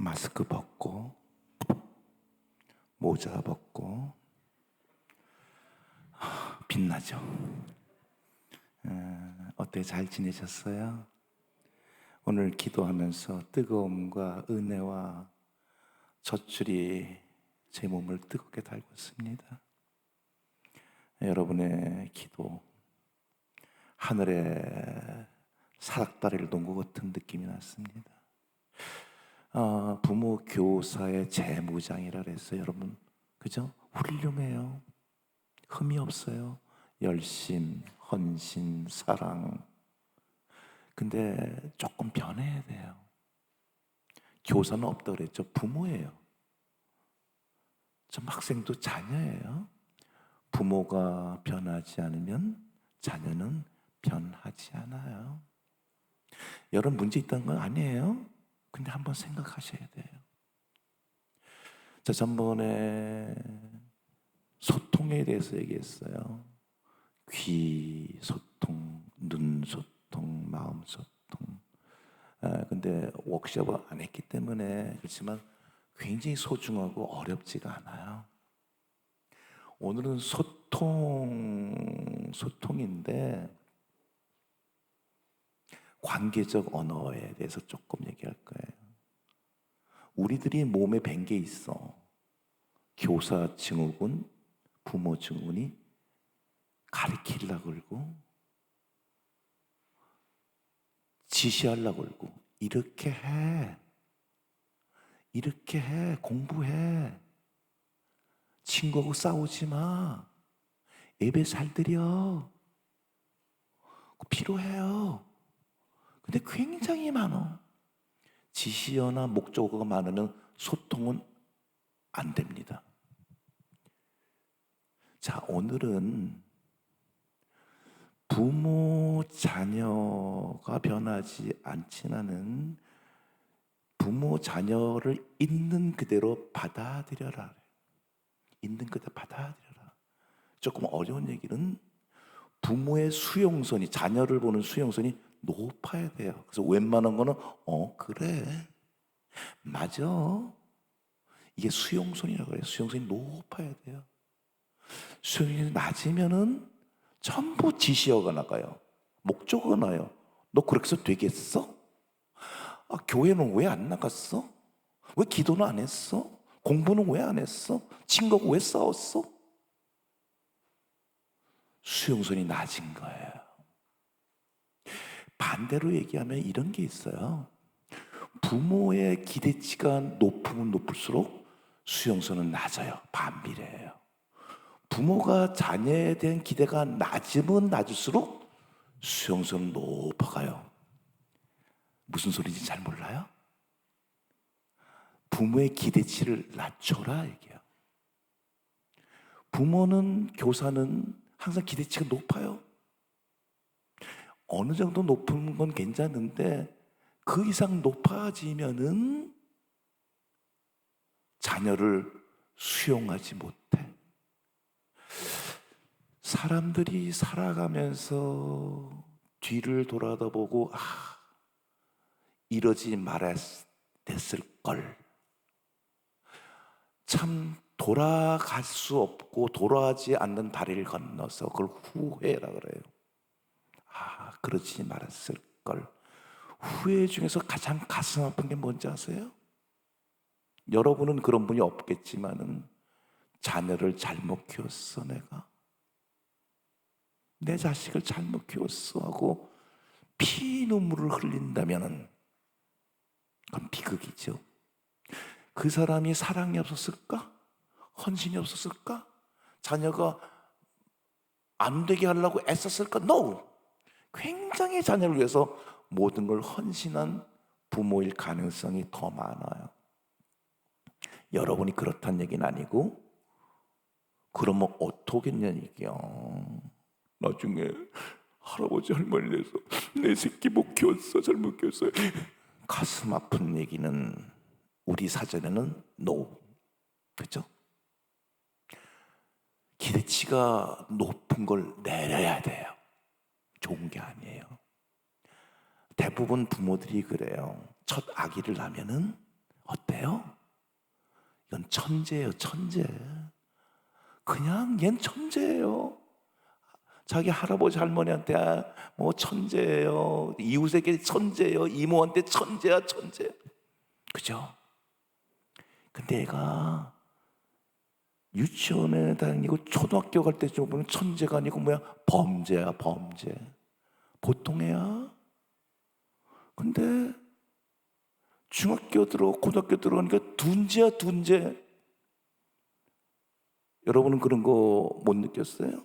마스크 벗고 모자 벗고 빛나죠? 어때? 잘 지내셨어요? 오늘 기도하면서 뜨거움과 은혜와 젖줄이 제 몸을 뜨겁게 달고 있습니다. 여러분의 기도, 하늘에 사닥다리를 놓은 것 같은 느낌이 났습니다. 부모 교사의 재무장이라 그랬어요. 여러분, 그죠? 훌륭해요. 흠이 없어요. 열심, 헌신, 사랑. 근데 조금 변해야 돼요. 교사는 없다고 그랬죠. 부모예요. 좀 학생도 자녀예요. 부모가 변하지 않으면 자녀는 변하지 않아요. 여러분, 문제 있다는 건 아니에요. 근데 한번 생각하셔야 돼요. 지난번에 소통에 대해서 얘기했어요. 귀 소통, 눈 소통, 마음 소통. 근데 워크숍을 안 했기 때문에 그렇지만 굉장히 소중하고 어렵지가 않아요. 오늘은 소통인데 관계적 언어에 대해서 조금 얘기할 거예요. 우리들이 몸에 밴 게 있어. 교사 증후군, 부모 증후군이 가르치려고 그러고 지시하려고 그러고 이렇게 해, 이렇게 해, 공부해, 친구하고 싸우지 마, 예배 잘 드려, 필요해요. 근데 굉장히 많아. 지시어나 목적어가 많으면 소통은 안 됩니다. 자, 오늘은 부모 자녀가 변하지 않지만은 부모 자녀를 있는 그대로 받아들여라. 있는 그대로 받아들여라. 조금 어려운 얘기는 부모의 수용선이, 자녀를 보는 수용선이 높아야 돼요. 그래서 웬만한 거는 그래, 맞아, 이게 수용선이라고 그래요. 수용선이 높아야 돼요. 수용선이 낮으면은 전부 지시어가 나가요. 목적어가 나요. 너 그렇게 해서 되겠어? 교회는 왜 안 나갔어? 왜 기도는 안 했어? 공부는 왜 안 했어? 친구하고 왜 싸웠어? 수용선이 낮은 거예요. 반대로 얘기하면 이런 게 있어요. 부모의 기대치가 높으면 높을수록 수용선은 낮아요. 반비례해요. 부모가 자녀에 대한 기대가 낮으면 낮을수록 수용선은 높아가요. 무슨 소리인지 잘 몰라요? 부모의 기대치를 낮춰라 얘기해요. 부모는, 교사는 항상 기대치가 높아요. 어느 정도 높은 건 괜찮은데 그 이상 높아지면은 자녀를 수용하지 못해. 사람들이 살아가면서 뒤를 돌아다보고 이러지 말았을 걸. 참 돌아갈 수 없고 돌아가지 않는 다리를 건너서 그걸 후회라 그래요. 그러지 말았을 걸. 후회 중에서 가장 가슴 아픈 게 뭔지 아세요? 여러분은 그런 분이 없겠지만은 자녀를 잘못 키웠어. 내 자식을 잘못 키웠어 하고 피눈물을 흘린다면은 그건 비극이죠. 그 사람이 사랑이 없었을까? 헌신이 없었을까? 자녀가 안 되게 하려고 애썼을까? No! 굉장히 자녀를 위해서 모든 걸 헌신한 부모일 가능성이 더 많아요. 여러분이 그렇다는 얘기는 아니고, 그러면 어떡하겠냐는 얘기요. 나중에 할아버지 할머니 돼서 내 새끼 못 키웠어, 잘못 키웠어요. 가슴 아픈 얘기는 우리 사전에는 no. 그렇죠? 기대치가 높은 걸 내려야 돼요. 좋은 게 아니에요. 대부분 부모들이 그래요. 첫 아기를 낳으면은 어때요? 이건 천재예요, 천재. 그냥 얜 천재예요. 자기 할아버지 할머니한테 뭐 천재예요, 이웃에게 천재예요, 이모한테 천재야, 천재. 그죠? 근데 얘가 유치원에 다니고 초등학교 갈 때쯤 보면 천재가 아니고 뭐야? 범죄야, 범죄. 보통 애야. 근데 중학교 들어가고 고등학교 들어가니까 둔재야, 둔재. 여러분은 그런 거 못 느꼈어요?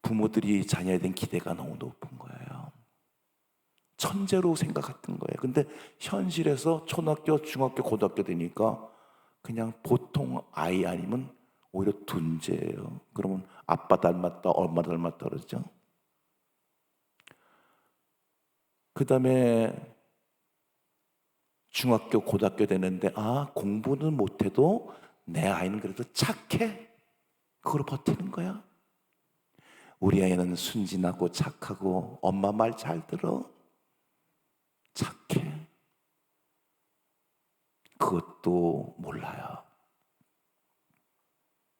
부모들이 자녀에 대한 기대가 너무 높은 거예요. 천재로 생각했던 거예요. 근데 현실에서 초등학교, 중학교, 고등학교 되니까 그냥 보통 아이 아니면 오히려 둔재예요. 그러면 아빠 닮았다, 엄마 닮았다 그러죠. 그 다음에 중학교, 고등학교 되는데 공부는 못해도 내 아이는 그래도 착해. 그걸로 버티는 거야. 우리 아이는 순진하고 착하고 엄마 말 잘 들어. 착해. 그것도 몰라요.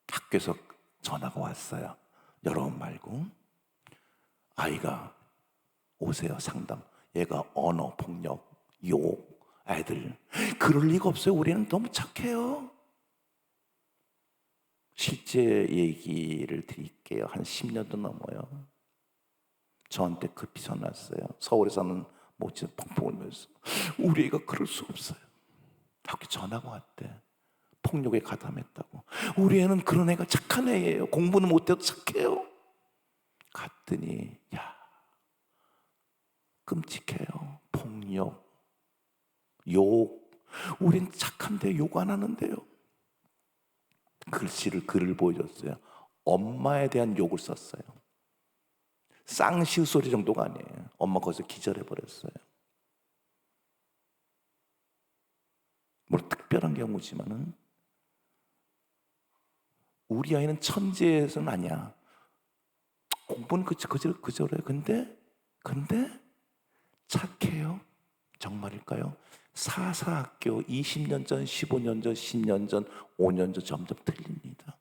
학교에서 전화가 왔어요. 여러분 말고 아이가 오세요, 상담. 얘가 언어 폭력, 욕, 애들 그럴 리가 없어요. 우리는 너무 착해요. 실제 얘기를 드릴게요. 한 10년도 넘어요. 저한테 급히 전화 왔어요. 서울에 사는 모친 펑펑 울면서 우리 애가 그럴 수 없어요. 학교 전화가 왔대. 폭력에 가담했다고. 우리 애는 그런 애가 착한 애예요. 공부는 못해도 착해요. 갔더니 끔찍해요. 폭력, 욕. 우린 착한데 욕 안 하는데요. 글을 보여줬어요. 엄마에 대한 욕을 썼어요. 쌍시우 소리 정도가 아니에요. 엄마 거기서 기절해버렸어요. 물론 특별한 경우지만은 우리 아이는 천재에서는 아니야. 공부는 그저래요. 근데 착해요. 정말일까요? 사사학교 20년 전, 15년 전, 10년 전, 5년 전 점점 틀립니다.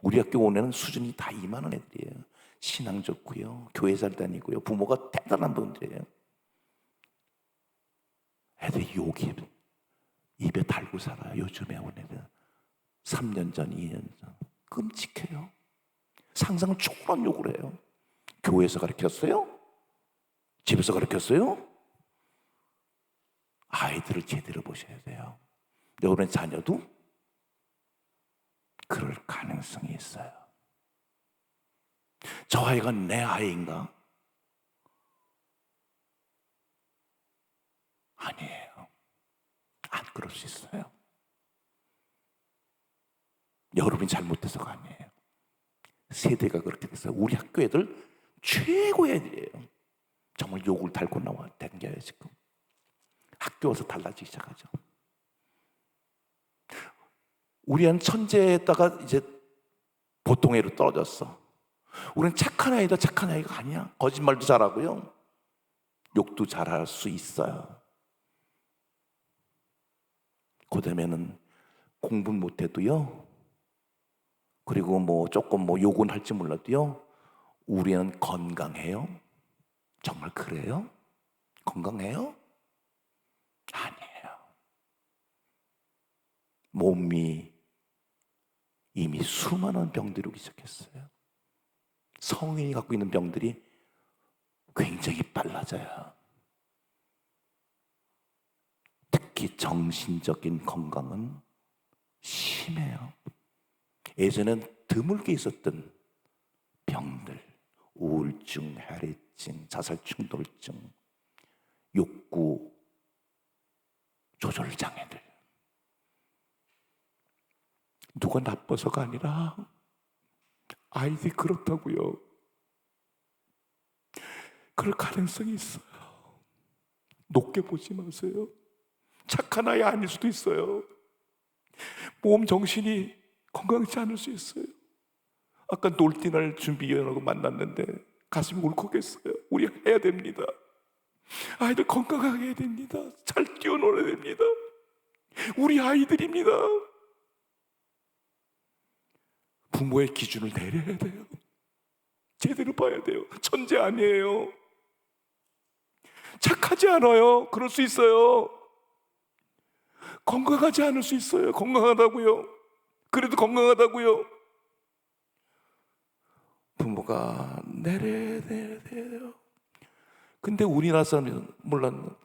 우리 학교 온 애는 수준이 다 이만한 애들이에요. 신앙 좋고요, 교회 잘 다니고요, 부모가 대단한 분들이에요. 애들이 욕이 입에 달고 살아요. 요즘에 온 애들 3년 전, 2년 전. 끔찍해요. 상상을 초월한 욕을 해요. 교회에서 가르쳤어요? 집에서 가르쳤어요? 아이들을 제대로 보셔야 돼요. 여러분의 자녀도 그럴 가능성이 있어요. 저 아이가 내 아이인가? 아니에요. 안 그럴 수 있어요. 여러분이 잘못해서가 아니에요. 세대가 그렇게 됐어요. 우리 학교 애들 최고의 애들이에요. 정말 욕을 달고 나와 댕겨요. 지금 학교 와서 달라지기 시작하죠. 우리 애는 천재에다가 이제 보통 애로 떨어졌어. 우리는 착한 아이다. 착한 아이가 아니야. 거짓말도 잘하고요, 욕도 잘할 수 있어요. 그다음에는 공부 못해도요, 그리고 뭐 조금 욕은 할지 몰라도요, 우리는 건강해요. 정말 그래요? 건강해요? 아니에요. 몸이 이미 수많은 병들이 오기 시작했어요. 성인이 갖고 있는 병들이 굉장히 빨라져요. 특히 정신적인 건강은 심해요. 예전엔 드물게 있었던 병들, 우울증, 해리증, 자살충돌증, 욕구 조절 장애들, 누가 나빠서가 아니라 아이들이 그렇다고요. 그럴 가능성이 있어요. 높게 보지 마세요. 착한 아이 아닐 수도 있어요. 몸 정신이 건강치 않을 수 있어요. 아까 놀디날 준비위원하고 만났는데 가슴이 울컥했어요. 우리 해야 됩니다. 아이들 건강하게 해야 됩니다. 잘 뛰어놀아야 됩니다. 우리 아이들입니다. 부모의 기준을 내려야 돼요. 제대로 봐야 돼요. 천재 아니에요. 착하지 않아요. 그럴 수 있어요. 건강하지 않을 수 있어요. 건강하다고요. 그래도 건강하다고요. 부모가 내려야 돼요. 근데 우리나라 사람들은 몰랐나?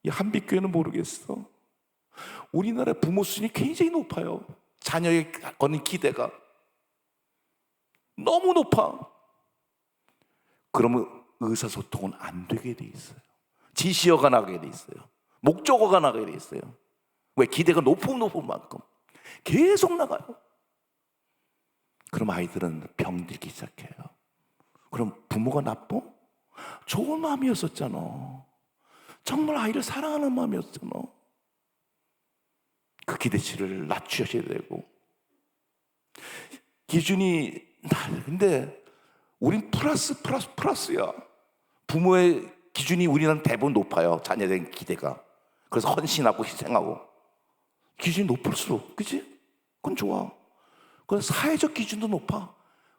이 한빛교회는 모르겠어. 우리나라 부모 수준이 굉장히 높아요. 자녀에 거는 기대가 너무 높아. 그러면 의사소통은 안 되게 돼 있어요. 지시어가 나가게 돼 있어요. 목적어가 나가게 돼 있어요. 왜? 기대가 높은 만큼 계속 나가요. 그럼 아이들은 병들기 시작해요. 그럼 부모가 나빠? 좋은 마음이었었잖아. 정말 아이를 사랑하는 마음이었잖아. 그 기대치를 낮추셔야 되고. 기준이 근데 우린 플러스야. 부모의 기준이 우리는 대부분 높아요. 자녀에 대한 기대가. 그래서 헌신하고 희생하고. 기준이 높을수록, 그치? 그건 좋아. 그래서 사회적 기준도 높아.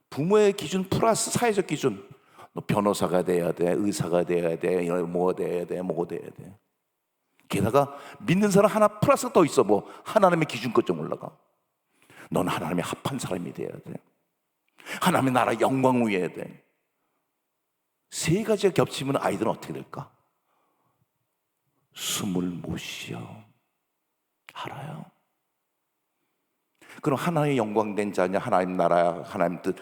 부모의 기준 플러스 사회적 기준. 너 변호사가 돼야 돼, 의사가 돼야 돼, 뭐가 돼야 돼. 게다가 믿는 사람 하나 플러스 더 있어. 뭐 하나님의 기준껏 좀 올라가. 넌 하나님의 합한 사람이 돼야 돼. 하나님의 나라 영광 위해야 돼. 세 가지가 겹치면 아이들은 어떻게 될까? 숨을 못 쉬어. 알아요? 그럼 하나님의 영광된 자냐, 하나님 나라, 하나님 뜻,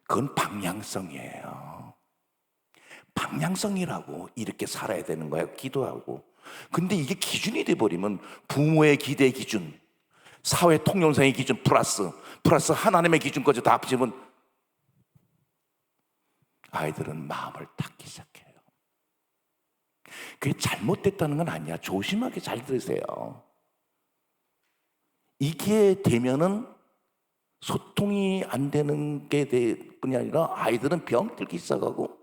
그건 방향성이에요. 방향성이라고 이렇게 살아야 되는 거예요. 기도하고. 근데 이게 기준이 돼버리면 부모의 기대 기준, 사회 통념상의 기준 플러스 하나님의 기준까지 다 합치면 아이들은 마음을 닫기 시작해요. 그게 잘못됐다는 건 아니야. 조심하게 잘 들으세요. 이게 되면은 소통이 안 되는 게 뿐이 아니라 아이들은 병 들기 시작하고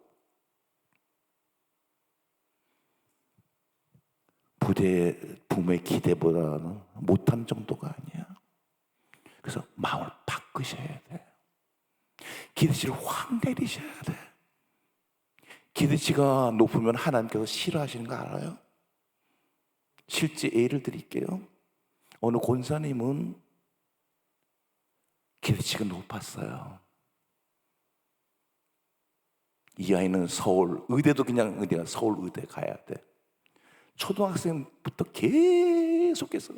부모의 기대보다는 못한 정도가 아니야. 그래서 마음을 바꾸셔야 돼. 기대치를 확 내리셔야 돼. 기대치가 높으면 하나님께서 싫어하시는 거 알아요? 실제 예를 드릴게요. 어느 권사님은 기대치가 높았어요. 이 아이는 서울 의대도 그냥 의대가 서울 의대 가야 돼. 초등학생부터 계속해서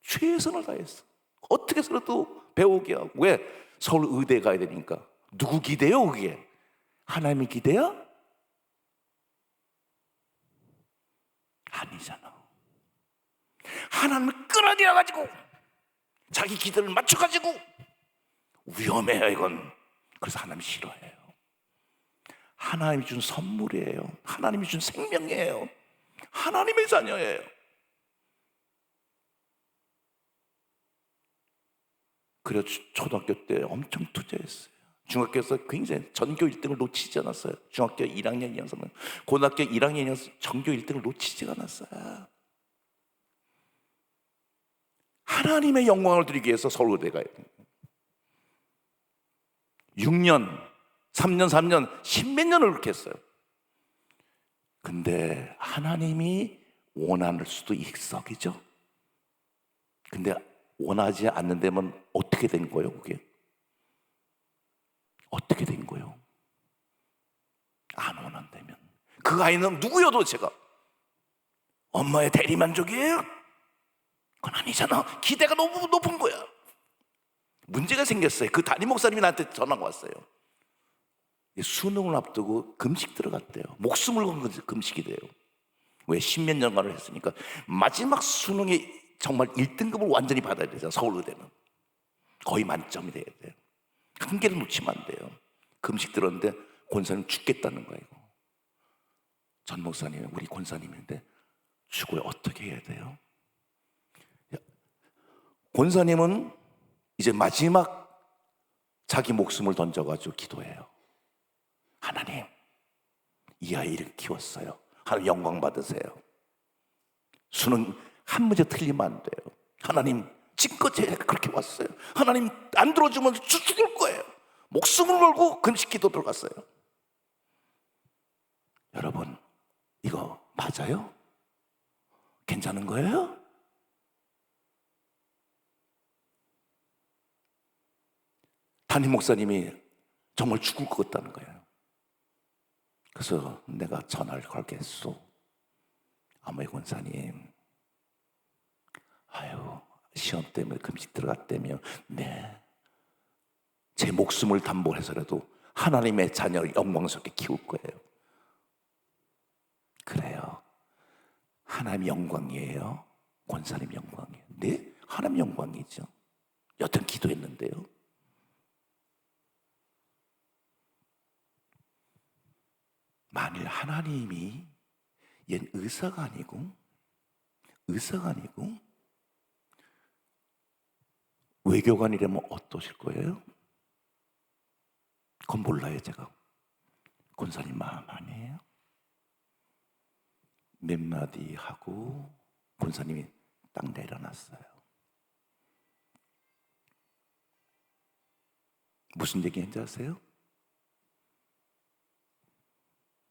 최선을 다했어. 어떻게 해서라도 배우게 하고. 왜? 서울 의대 가야 되니까. 누구 기대요 그게? 하나님의 기대야? 아니잖아. 하나님을 끌어들여가지고 자기 기대를 맞춰가지고 위험해요 이건. 그래서 하나님 싫어해요. 하나님이 준 선물이에요. 하나님이 준 생명이에요. 하나님의 자녀예요. 그래서 초등학교 때 엄청 투자했어요. 중학교에서 굉장히 전교 1등을 놓치지 않았어요. 중학교 1학년 2학년, 고등학교 1학년 2학년 전교 1등을 놓치지 않았어요. 하나님의 영광을 드리기 위해서 서울대 가야 돼요. 6년, 3년, 3년, 10몇 년을 그렇게 했어요. 근데 하나님이 원하는 수도 있어, 그죠? 근데 원하지 않는 데면 어떻게 된 거예요, 그게? 어떻게 된 거예요? 안 원한다면 그 아이는 누구여도 제가 엄마의 대리만족이에요? 그건 아니잖아. 기대가 너무 높은 거야. 문제가 생겼어요. 그 담임 목사님이 나한테 전화가 왔어요. 수능을 앞두고 금식 들어갔대요. 목숨을 건 금식이 돼요. 왜? 10몇 년간을 했으니까 마지막 수능에 정말 1등급을 완전히 받아야 되잖아. 서울의대는 거의 만점이 돼야 돼요. 한 개를 놓치면 안 돼요. 금식 들었는데 권사님 죽겠다는 거예요. 전 목사님, 우리 권사님인데 죽어요. 어떻게 해야 돼요? 권사님은 이제 마지막 자기 목숨을 던져가지고 기도해요. 하나님, 이 아이를 키웠어요. 하나님 영광 받으세요. 수능 한 문제 틀리면 안 돼요. 하나님 지금껏 제가 그렇게 왔어요. 하나님 안 들어주면 죽을 거예요. 목숨을 걸고 금식 기도 들어갔어요. 여러분, 이거 맞아요? 괜찮은 거예요? 담임 목사님이 정말 죽을 것 같다는 거예요. 그래서 내가 전화를 걸겠소. 아무의 권사님, 아유, 시험 때문에 금식 들어갔다며. 네, 제 목숨을 담보해서라도 하나님의 자녀를 영광스럽게 키울 거예요. 그래요. 하나님 영광이에요? 권사님 영광이에요? 네, 하나님 영광이죠. 여튼 기도했는데요, 만일 하나님이 얜 의사가 아니고 외교관이라면 어떠실 거예요? 그건 몰라요. 제가 권사님 마음 아니에요? 몇 마디 하고 권사님이 딱 내려놨어요. 무슨 얘기인지 아세요?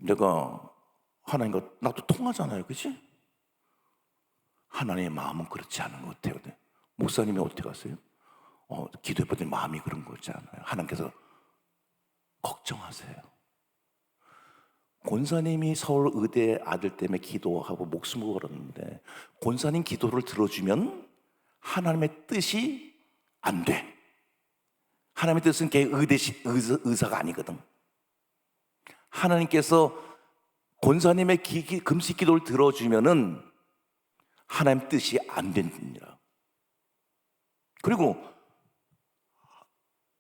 내가 하나님과 나도 통하잖아요, 그치? 하나님의 마음은 그렇지 않은 것 같아요. 목사님이 어떻게 하세요? 기도해보더니 마음이 그런 거지 않아요. 하나님께서 걱정하세요. 권사님이 서울 의대 아들 때문에 기도하고 목숨을 걸었는데 권사님 기도를 들어주면 하나님의 뜻이 안 돼. 하나님의 뜻은 걔 의사가 아니거든. 하나님께서 권사님의 금식 기도를 들어주면은 하나님 뜻이 안 됩니다. 그리고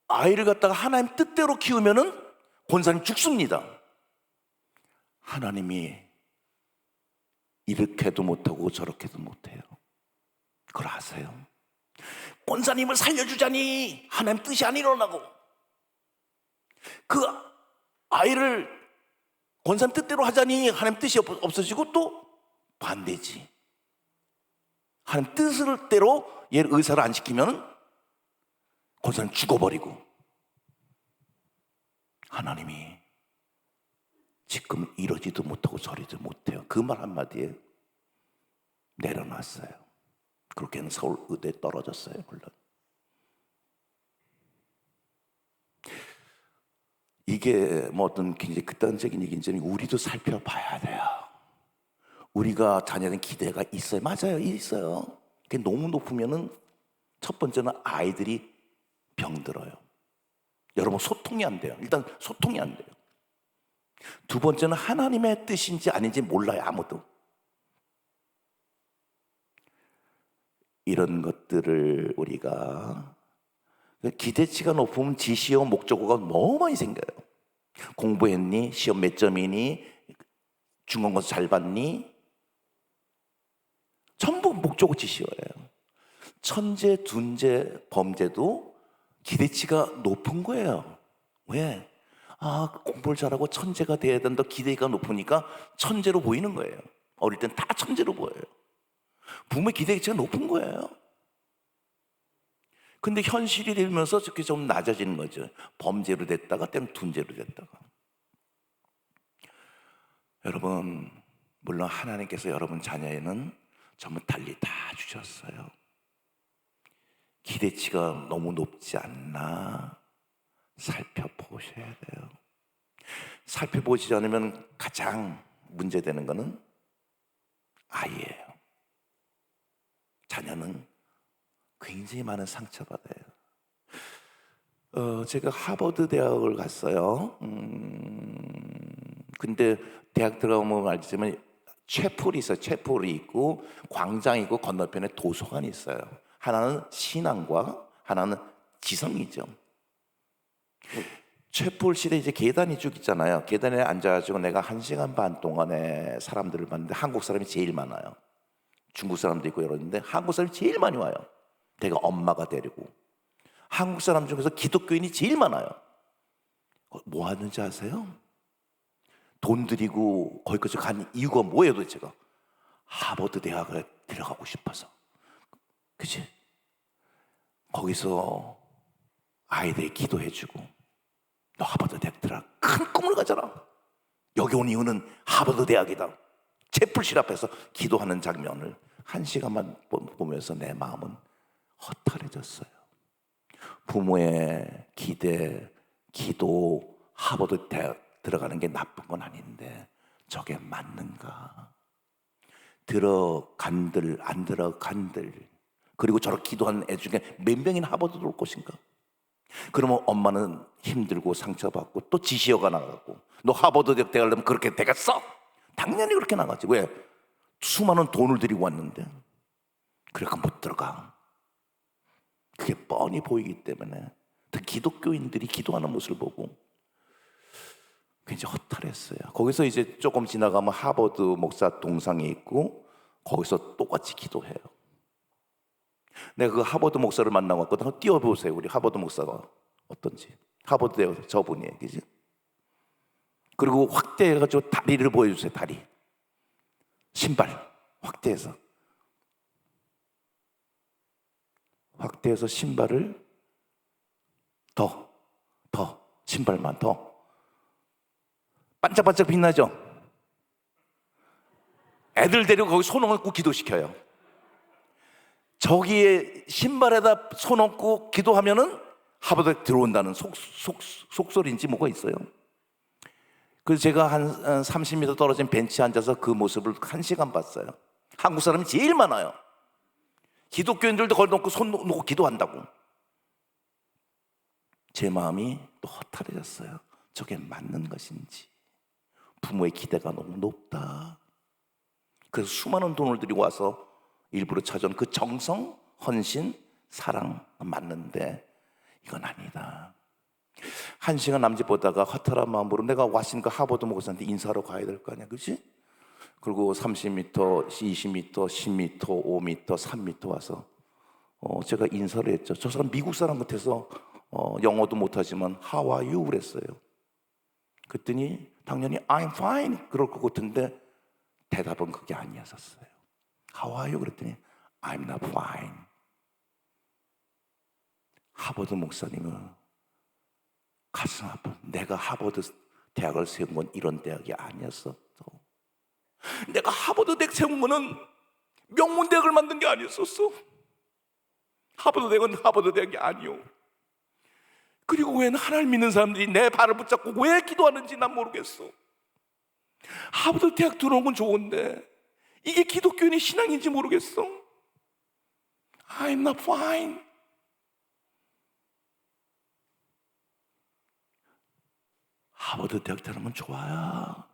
아이를 갖다가 하나님 뜻대로 키우면은 권사님 죽습니다. 하나님이 이렇게도 못하고 저렇게도 못해요. 그걸 아세요? 권사님을 살려주자니 하나님 뜻이 안 일어나고, 그 아이를 권사님 뜻대로 하자니 하나님 뜻이 없어지고, 또 반대지. 하나님 뜻대로 얘를 의사를 안 시키면 권사님 죽어버리고. 하나님이 지금 이러지도 못하고 저러지도 못해요. 그 말 한마디에 내려놨어요. 그렇게는 서울 의대에 떨어졌어요. 물론 이게 뭐 어떤 굉장히 극단적인 얘기인지 우리도 살펴봐야 돼요. 우리가 자녀는 기대가 있어요. 맞아요, 있어요. 그게 너무 높으면은 첫 번째는 아이들이 병들어요. 여러분, 소통이 안 돼요. 일단 소통이 안 돼요. 두 번째는 하나님의 뜻인지 아닌지 몰라요, 아무도. 이런 것들을 우리가 기대치가 높으면 지시어 목적어가 너무 많이 생겨요. 공부했니? 시험 몇 점이니? 중간고사 잘 봤니? 전부 목적어 지시어예요. 천재, 둔재, 범죄도 기대치가 높은 거예요. 왜? 공부를 잘하고 천재가 돼야 된다. 기대가 높으니까 천재로 보이는 거예요. 어릴 땐 다 천재로 보여요. 부모의 기대치가 높은 거예요. 근데 현실이 되면서 저렇게 좀 낮아지는 거죠. 범죄로 됐다가 때는 둔재로 됐다가. 여러분, 물론 하나님께서 여러분 자녀에는 전부 달리 다 주셨어요. 기대치가 너무 높지 않나 살펴보셔야 돼요. 살펴보지 않으면 가장 문제되는 거는 아이예요. 자녀는 굉장히 많은 상처받아요. 제가 하버드 대학을 갔어요. 근데 대학 들어가면 알지만 채플이 있어요. 채플이 있고 광장이 있고 건너편에 도서관이 있어요. 하나는 신앙과 하나는 지성이죠. 채플실에 이제 계단이 쭉 있잖아요. 계단에 앉아가지고 내가 1시간 반 동안에 사람들을 봤는데 한국 사람이 제일 많아요. 중국 사람도 있고 이러는데 한국 사람이 제일 많이 와요. 내가 엄마가 데리고. 한국 사람 중에서 기독교인이 제일 많아요. 뭐 하는지 아세요? 돈 들이고 거기까지 간 이유가 뭐예요 도대체가? 하버드 대학에 들어가고 싶어서. 그치? 거기서 아이들이 기도해주고 너 하버드 대학 들어가. 큰 꿈을 가져라. 여기 온 이유는 하버드 대학이다. 채플실 앞에서 기도하는 장면을 1시간만 보면서 내 마음은 허탈해졌어요. 부모의 기대, 기도, 하버드 대학 들어가는 게 나쁜 건 아닌데 저게 맞는가? 들어간들 안 들어간들, 그리고 저렇게 기도하는 애 중에 몇 명이나 하버드로 올 것인가? 그러면 엄마는 힘들고 상처받고 또 지시어가 나가고 너 하버드 대학 가려면 그렇게 되겠어? 당연히 그렇게 나가지. 왜? 수많은 돈을 들이고 왔는데. 그러니까 못 들어가. 그게 뻔히 보이기 때문에 특히 기독교인들이 기도하는 모습을 보고 굉장히 허탈했어요. 거기서 이제 조금 지나가면 하버드 목사 동상이 있고 거기서 똑같이 기도해요. 내가 그 하버드 목사를 만나고 왔거든. 한번 띄워보세요. 우리 하버드 목사가 어떤지. 하버드 대학 저분이, 그지? 그리고 확대해가지고 다리를 보여주세요. 다리, 신발 확대해서 신발을 더 신발만 더 반짝반짝 빛나죠? 애들 데리고 거기 손 얹고 기도시켜요. 저기에 신발에다 손 얹고 기도하면은 하버드에 들어온다는 속설인지 뭐가 있어요. 그래서 제가 한 30m 떨어진 벤치에 앉아서 그 모습을 1시간 봤어요. 한국 사람이 제일 많아요. 기독교인들도 거기 놓고 손 놓고 기도한다고. 제 마음이 또 허탈해졌어요. 저게 맞는 것인지. 부모의 기대가 너무 높다. 그래서 수많은 돈을 들이고 와서 일부러 찾아온 그 정성, 헌신, 사랑 맞는데 이건 아니다. 1시간 남짓 보다가 허탈한 마음으로 내가 왔으니까 하버드 목사한테 인사하러 가야 될 거 아니야, 그렇지? 그리고 30m, 20m, 10m, 5m, 3m 와서 제가 인사를 했죠. 저 사람 미국 사람 같아서 영어도 못하지만 How are you? 그랬어요. 그랬더니 당연히 I'm fine 그럴 것 같은데 대답은 그게 아니었어요. How are you? 그랬더니 I'm not fine. 하버드 목사님은 가슴 아픈, 내가 하버드 대학을 세운 건 이런 대학이 아니었어. 내가 하버드 대학 세운 거는 명문 대학을 만든 게 아니었었어. 하버드 대학은 하버드 대학이 아니오. 그리고 왜 하나님 믿는 사람들이 내 발을 붙잡고 왜 기도하는지 난 모르겠어. 하버드 대학 들어온 건 좋은데 이게 기독교인의 신앙인지 모르겠어. I'm not fine. 하버드 대학 들어오면 좋아요.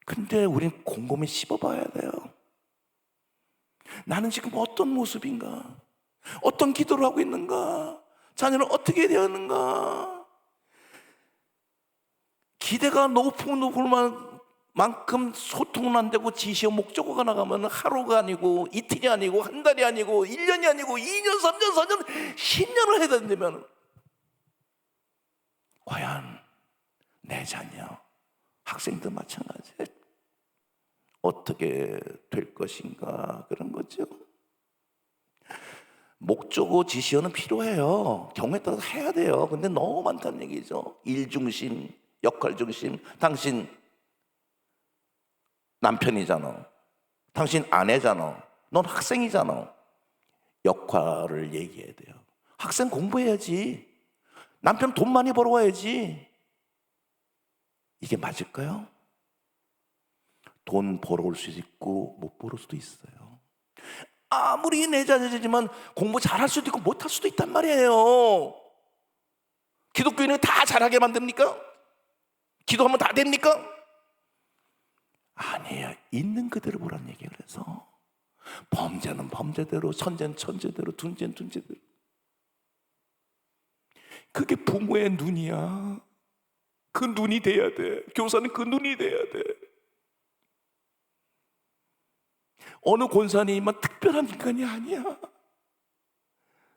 근데 우린 곰곰이 씹어봐야 돼요. 나는 지금 어떤 모습인가? 어떤 기도를 하고 있는가? 자녀는 어떻게 되었는가? 기대가 높은 만큼 소통은 안 되고 지시어 목적어가 나가면 하루가 아니고 이틀이 아니고 한 달이 아니고 1년이 아니고 2년, 3년, 4년, 10년을 해야 된다면 과연 내 자녀, 학생도 마찬가지 어떻게 될 것인가 그런 거죠. 목적어 지시어는 필요해요. 경우에 따라서 해야 돼요. 근데 너무 많다는 얘기죠. 일중심, 역할중심. 당신 남편이잖아. 당신 아내잖아. 넌 학생이잖아. 역할을 얘기해야 돼요. 학생 공부해야지. 남편 돈 많이 벌어와야지. 이게 맞을까요? 돈 벌어올 수도 있고 못 벌을 수도 있어요. 아무리 내 자녀지만 공부 잘할 수도 있고 못할 수도 있단 말이에요. 기독교인을 다 잘하게 만듭니까? 기도하면 다 됩니까? 아니에요. 있는 그대로 보라는 얘기예요. 그래서 범죄는 범죄대로, 천재는 천재대로, 둔재는 둔재대로. 그게 부모의 눈이야. 그 눈이 돼야 돼. 교사는 그 눈이 돼야 돼. 어느 권사님만 특별한 인간이 아니야.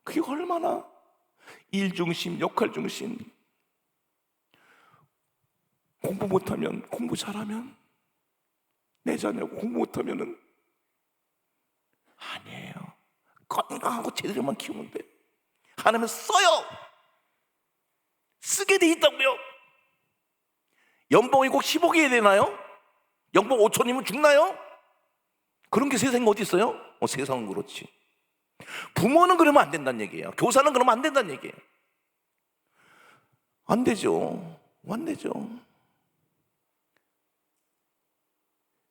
그게 얼마나 일중심, 역할중심. 공부 못하면, 공부 잘하면 내 자녀고, 공부 못하면은 아니에요. 건강하고 제대로만 키우면 돼. 하나님은 써요. 쓰게 돼 있다고요. 연봉이 꼭 10억이어야 되나요? 연봉 5천이면 죽나요? 그런 게 세상에 어디 있어요? 세상은 그렇지. 부모는 그러면 안 된다는 얘기예요. 교사는 그러면 안 된다는 얘기예요. 안 되죠. 안 되죠.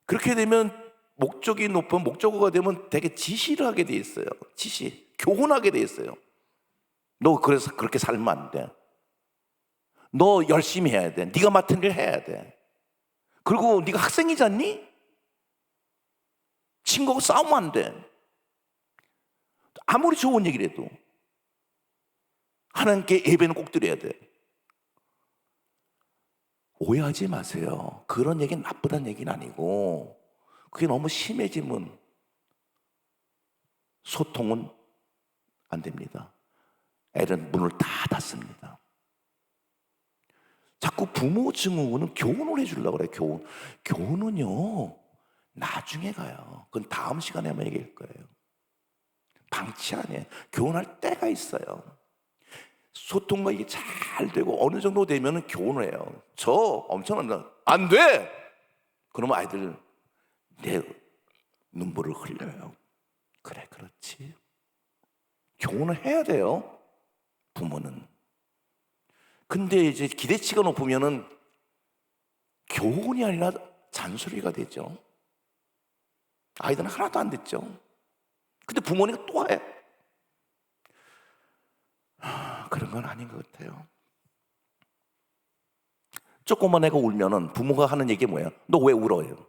그렇게 되면 목적이 높은 목적어가 되면 되게 지시를 하게 돼 있어요. 지시, 교훈하게 돼 있어요. 너 그래서 그렇게 살면 안 돼. 너 열심히 해야 돼. 네가 맡은 일 해야 돼. 그리고 네가 학생이지 않니? 친구하고 싸우면 안 돼. 아무리 좋은 얘기를 해도 하나님께 예배는 꼭 드려야 돼. 오해하지 마세요. 그런 얘기는 나쁘다는 얘기는 아니고, 그게 너무 심해지면 소통은 안 됩니다. 애는 문을 다 닫습니다. 자꾸 부모 증후군은 교훈을 해주려고 그래요. 교훈은요 나중에 가요. 그건 다음 시간에 한번 얘기할 거예요. 방치 아니에요. 교훈할 때가 있어요. 소통과 이게 잘 되고 어느 정도 되면 교훈을 해요. 저 엄청납니다. 안 돼! 그러면 아이들 내 눈물을 흘려요. 그래, 그렇지. 교훈을 해야 돼요, 부모는. 근데 이제 기대치가 높으면은 교훈이 아니라 잔소리가 되죠. 아이들은 하나도 안 됐죠. 근데 부모니까 또 해. 그런 건 아닌 것 같아요. 조그만 애가 울면은 부모가 하는 얘기 뭐예요? 너 왜 울어요?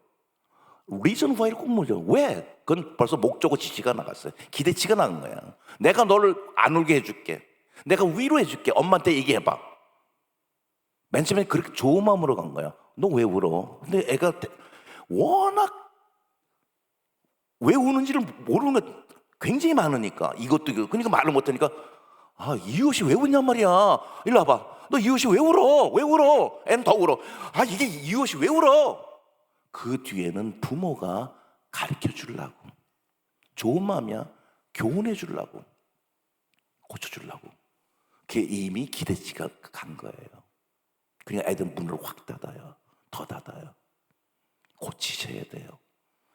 reason why를 꼭 물죠. 왜? 그건 벌써 목적어 지시가 나갔어요. 기대치가 나간 거야. 내가 너를 안 울게 해줄게. 내가 위로해줄게. 엄마한테 얘기해봐. 맨 처음에 그렇게 좋은 마음으로 간 거야. 너 왜 울어? 근데 애가 워낙 왜 우는지를 모르는 게 굉장히 많으니까, 이것도 이거. 그러니까 말을 못하니까, 이웃이 왜 웃냔 말이야. 일로 와봐. 너 이웃이 왜 울어? 왜 울어? 애는 더 울어. 이게 이웃이 왜 울어? 그 뒤에는 부모가 가르쳐 주려고, 좋은 마음이야, 교훈해 주려고, 고쳐 주려고. 그게 이미 기대치가 간 거예요. 그냥 애들 문을 확 닫아요. 더 닫아요. 고치셔야 돼요.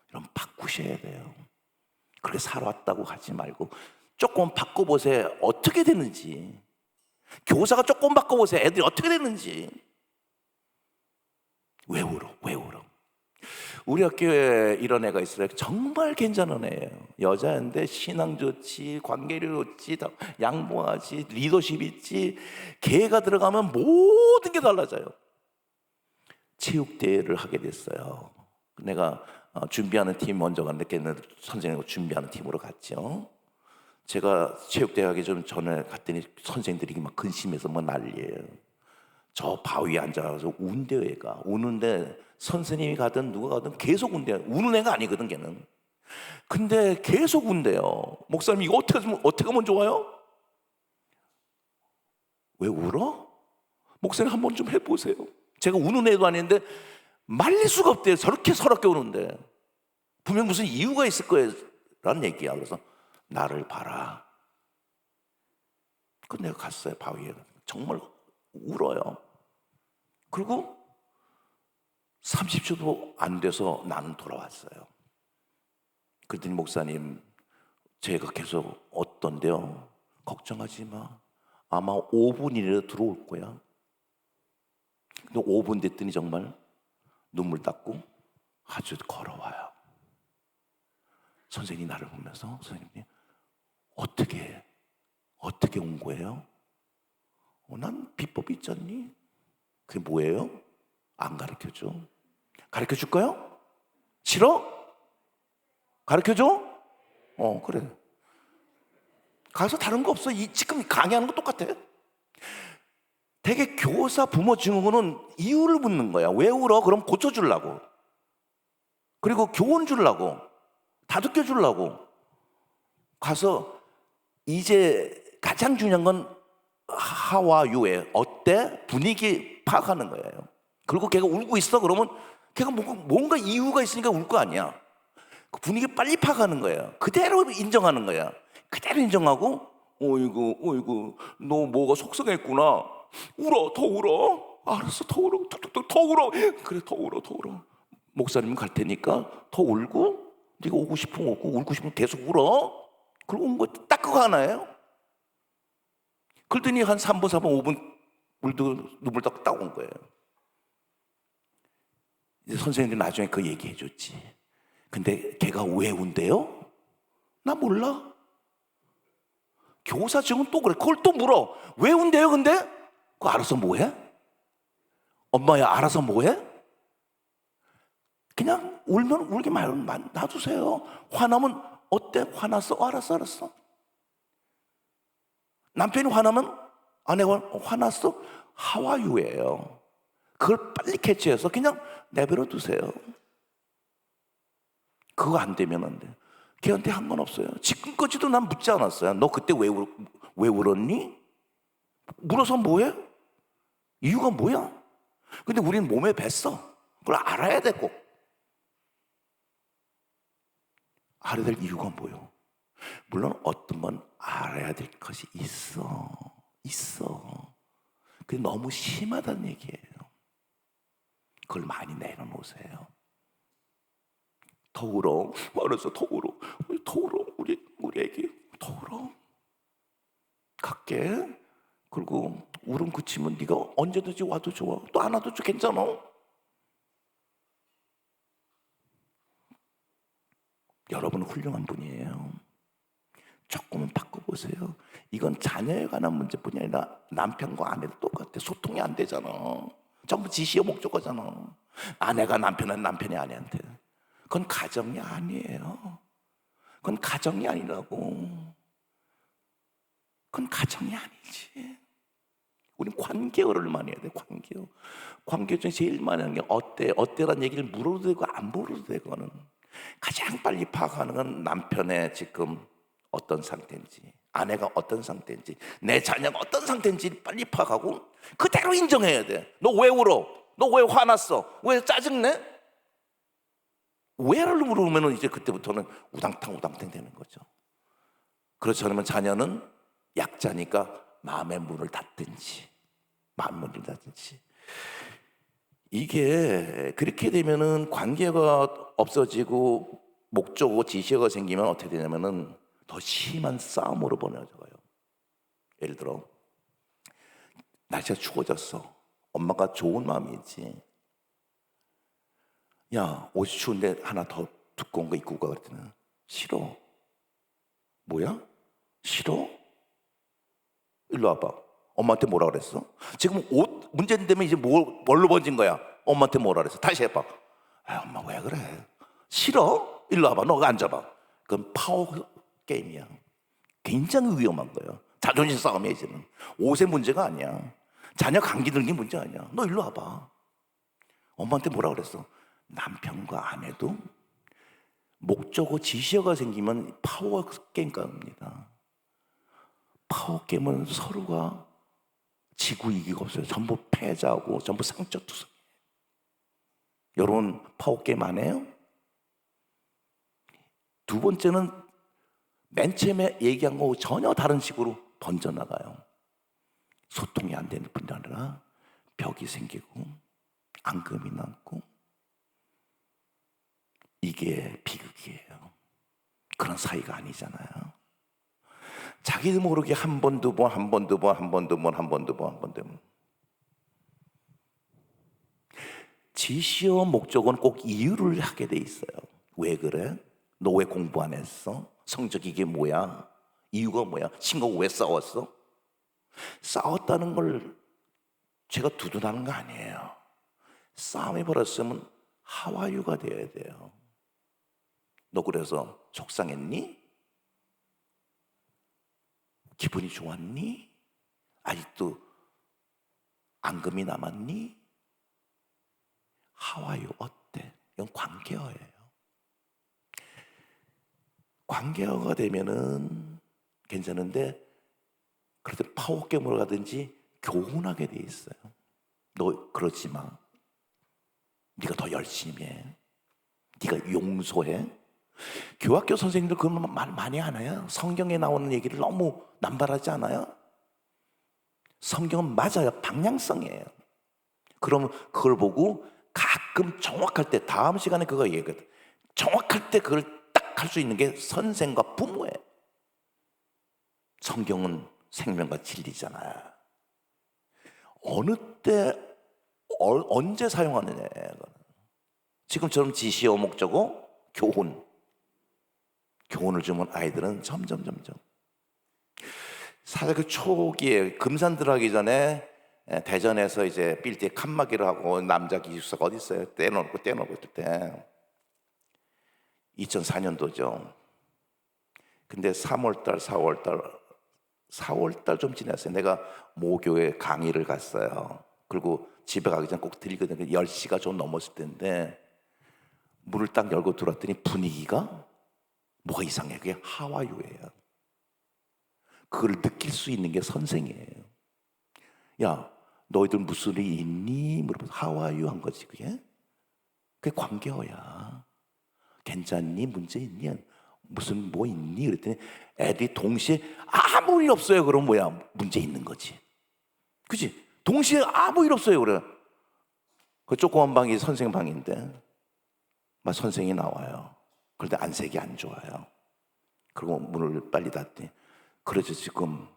이런 바꾸셔야 돼요. 그렇게 살아왔다고 하지 말고 조금 바꿔보세요. 어떻게 되는지. 교사가 조금 바꿔보세요. 애들이 어떻게 되는지. 왜 울어? 왜 울어? 우리 학교에 이런 애가 있어요. 정말 괜찮은 애예요. 여자인데 신앙 좋지, 관계를 좋지, 양보하지, 리더십 있지. 걔가 들어가면 모든 게 달라져요. 체육대회를 하게 됐어요. 내가 준비하는 팀 먼저 갔는데 걔는 선생님하고 준비하는 팀으로 갔죠. 제가 체육대회 하기 좀 전에 갔더니 선생님들이 막 근심해서 막 난리예요. 저 바위에 앉아서 운대요. 애가 우는데 선생님이 가든 누가 가든 계속 운대요. 우는 애가 아니거든 걔는. 근데 계속 운대요. 목사님 이거 어떻게 하면 좋아요? 왜 울어? 목사님 한번 좀 해보세요. 제가 우는 애도 아닌데 말릴 수가 없대요. 저렇게 서럽게 우는데 분명 무슨 이유가 있을 거예요 라는 얘기야. 그래서 나를 봐라. 그 내가 갔어요. 바위에. 정말 울어요. 그리고 30초도 안 돼서 나는 돌아왔어요. 그랬더니 목사님, 제가 계속 어떤데요? 걱정하지 마. 아마 5분이라도 들어올 거야. 근데 5분 됐더니 정말 눈물 닦고 아주 걸어와요. 선생님이 나를 보면서, 선생님이 어떻게 온 거예요? 난 비법이 있잖니? 그게 뭐예요? 안 가르쳐줘. 가르쳐줄까요? 싫어? 가르쳐줘? 그래. 가서 다른 거 없어. 지금 강의하는 거 똑같아. 되게 교사 부모 증후군은 이유를 묻는 거야. 왜 울어? 그럼 고쳐주려고. 그리고 교훈 주려고. 다독여 주려고. 가서 이제 가장 중요한 건 How are you에 어때? 분위기 파악하는 거예요. 그리고 걔가 울고 있어. 그러면 걔가 뭔가 이유가 있으니까 울 거 아니야. 그 분위기 빨리 파가는 거야. 그대로 인정하는 거야. 그대로 인정하고, 어이구, 너 뭐가 속상했구나. 울어, 더 울어. 알았어, 더 울어, 더 울어. 그래, 더 울어. 목사님 갈 테니까 더 울고, 네가 오고 싶으면 오고, 울고 싶으면 계속 울어. 그리고 온 거 딱 그거 하나예요. 그러더니 한 3분, 4분, 5분 눈물 딱 온 거예요. 이제 선생님들이 나중에 그 얘기해 줬지. 근데 걔가 왜 운대요? 나 몰라. 교사 증은 또 그래. 그걸 또 물어. 왜 운대요 근데? 그거 알아서 뭐해? 엄마야 알아서 뭐해? 그냥 울면 울게 말면 놔두세요. 화나면 어때? 화났어? 알았어. 남편이 화나면 아내가 화났어? 하와유예요. 그걸 빨리 캐치해서 그냥 내버려 두세요. 그거 안 되면 안 돼. 걔한테 한 건 없어요. 지금까지도 난 묻지 않았어요. 너 그때 왜 울었니? 물어서 뭐해? 이유가 뭐야? 근데 우리는 몸에 뱄어. 그걸 알아야 돼 꼭. 알아야 될 이유가 뭐요? 물론 어떤 건 알아야 될 것이 있어. 그게 너무 심하다는 얘기예요. 그걸 많이 내려놓으세요. 더 울어. 알았어, 더 울어. 우리 애기 더 울어. 갈게. 그리고 울음 그치면 네가 언제든지 와도 좋아. 또 안 와도 괜찮아. 여러분 훌륭한 분이에요. 조금은 바꿔보세요. 이건 자녀에 관한 문제뿐이 아니라 남편과 아내도 똑같아. 소통이 안 되잖아. 전부 지시어 목적어잖아. 아내가 남편이 아내한테. 그건 가정이 아니에요. 그건 가정이 아니라고. 그건 가정이 아니지. 우린 관계어를 많이 해야 돼. 관계 중에 제일 많이 하는 게 어때라는 얘기를 물어도 되고 안 물어도 되고는 가장 빨리 파악하는 건 남편의 지금 어떤 상태인지, 아내가 어떤 상태인지, 내 자녀가 어떤 상태인지 빨리 파악하고 그대로 인정해야 돼. 너 왜 울어? 너 왜 화났어? 왜 짜증내? 왜를 물으면 이제 그때부터는 우당탕 되는 거죠. 그렇지 않으면 자녀는 약자니까 마음의 문을 닫든지. 이게 그렇게 되면은 관계가 없어지고 목적어 지시어가 생기면 어떻게 되냐면은 더 심한 싸움으로 번져가요. 예를 들어 날씨가 추워졌어. 엄마가 좋은 마음이지. 야, 옷이 추운데 하나 더 두꺼운 거 입고 가 그랬더니 싫어. 뭐야? 싫어? 일로 와봐. 엄마한테 뭐라 그랬어? 지금 옷 문제인데 이제 뭘로 번진 거야? 엄마한테 뭐라 그랬어? 다시 해봐. 아, 엄마 왜 그래? 싫어? 일로 와봐. 너가 앉아봐. 그건 파워 게임이야. 굉장히 위험한 거야. 자존심 싸움이야 이제는. 옷의 문제가 아니야. 자녀 감기 들기 문제 아니야. 너 일로 와봐. 엄마한테 뭐라 그랬어? 남편과 아내도 목적어 지시어가 생기면 파워 게임 갑니다. 파워 게임은 서로가 지고 이기가 없어요. 전부 패자고 전부 상처투성. 여러분 파워 게임 안 해요? 두 번째는 맨 처음에 얘기한 거하고 전혀 다른 식으로 번져나가요. 소통이 안 되는 뿐 아니라 벽이 생기고 앙금이 남고 이게 비극이에요. 그런 사이가 아니잖아요. 자기도 모르게 한 번, 두 번. 지시어 목적은 꼭 이유를 하게 돼 있어요. 왜 그래? 너 왜 공부 안 했어? 성적 이게 뭐야? 이유가 뭐야? 친구가 왜 싸웠어? 싸웠다는 걸 제가 두둔하는 거 아니에요. 싸움이 벌었으면 하와유가 돼야 돼요. 너 그래서 속상했니? 기분이 좋았니? 아직도 앙금이 남았니? 하와유 어때? 이건 관계어예요. 관계어가 되면은 괜찮은데 그래도 파워게임으로 가든지 교훈하게 돼 있어요. 너 그러지 마. 네가 더 열심히 해. 네가 용서해. 교학교 선생님들 그런 말 많이 안 해요. 성경에 나오는 얘기를 너무 남발하지 않아요? 성경은 맞아요. 방향성이에요. 그러면 그걸 보고 가끔 정확할 때, 다음 시간에 그거 얘기하거든. 정확할 때 그걸 딱 할 수 있는 게 선생과 부모예요. 성경은 생명과 진리잖아요. 어느 때 언제 사용하느냐. 지금처럼 지시어 목적어 교훈을 주면 아이들은 점점 사실 그 초기에 금산 들어가기 전에 대전에서 이제 빌딩 칸막이를 하고 남자 기숙사가 어디 있어요? 떼놓고 있을 때 2004년도죠. 근데 3월달 4월달 좀 지났어요. 내가 모교에 강의를 갔어요. 그리고 집에 가기 전에 꼭 들리거든요. 10시가 좀 넘었을 때인데 문을 딱 열고 들어왔더니 분위기가 뭐가 이상해. 그게 하와유예요. 그걸 느낄 수 있는 게 선생이에요. 야, 너희들 무슨 일이 있니? 물어봐서 하와유 한 거지. 그게 관계어야. 괜찮니? 문제 있니? 무슨 뭐 있니? 그랬더니 애들이 동시에 아무 일 없어요. 그럼 뭐야? 문제 있는 거지. 그치? 동시에 아무 일 없어요. 그래. 그 조그만 방이 선생 방인데 막 선생이 나와요. 그런데 안색이 안 좋아요. 그리고 문을 빨리 닫더니 그래서 지금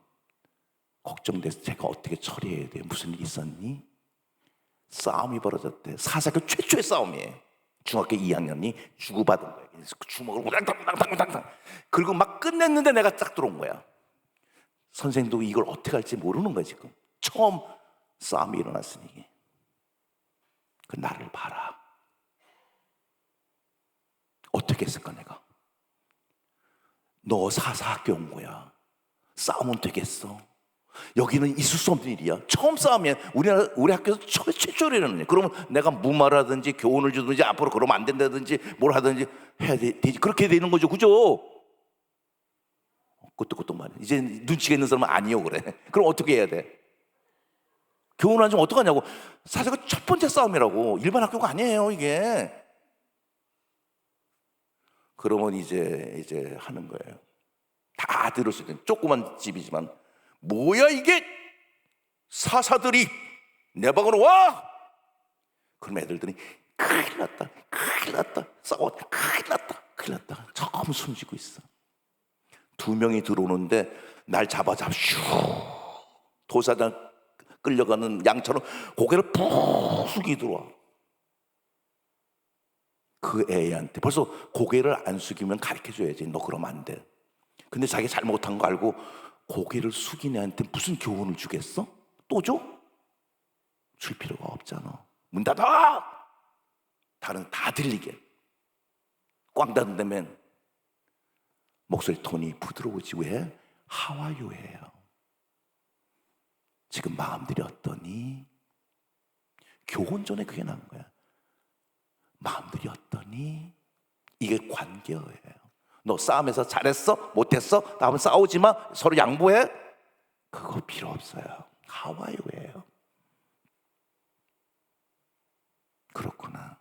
걱정돼서 제가 어떻게 처리해야 돼요? 무슨 일 있었니? 싸움이 벌어졌대. 사사교 최초의 싸움이에요. 중학교 2학년이 주고받은 거예요. 그래서 그 주먹을 우당탕탕탕탕탕 그리고 막 끝냈는데 내가 딱 들어온 거야. 선생도 이걸 어떻게 할지 모르는 거야 지금. 처음 싸움이 일어났으니. 그 나를 봐라. 어떻게 했을까 내가? 너 사사학교 온 거야. 싸우면 되겠어? 여기는 있을 수 없는 일이야. 처음 싸우면 우리 학교에서 최초로 일어나는 일이야. 그러면 내가 무말하든지 교훈을 주든지 앞으로 그러면 안 된다든지 뭘 하든지 해야 되지. 그렇게 되는 거죠. 그죠? 그것도 말이야. 이제 눈치가 있는 사람은 아니요 그래. 그럼 어떻게 해야 돼? 교훈 안 주면 어떡하냐고. 사실 그 첫 번째 싸움이라고. 일반 학교가 아니에요 이게. 그러면 이제 하는 거예요. 다 들을 수 있는 조그만 집이지만 뭐야 이게? 사사들이 내 방으로 와! 그럼 애들들이 큰일 났다 싸웠다 큰일 났다 처음 숨지고 있어. 2명이 들어오는데 날 잡아 슈 도사장 끌려가는 양처럼 고개를 푹 숙이 들어와. 그 애한테 벌써 고개를 안 숙이면 가르쳐줘야지. 너 그러면 안 돼. 근데 자기 잘못한 거 알고 고개를 숙인 애한테 무슨 교훈을 주겠어? 또 줘? 줄 필요가 없잖아. 문 닫아! 다 들리게. 꽝 닫는다면 목소리 톤이 부드러워지. 왜? 하와유예요. 지금 마음들이 어떠니? 교훈 전에 그게 나온 거야. 마음들이 어떠니? 이게 관계어예요. 너 싸움에서 잘했어? 못했어? 다음은 싸우지 마. 서로 양보해. 그거 필요 없어요. 하와유예요. 그렇구나.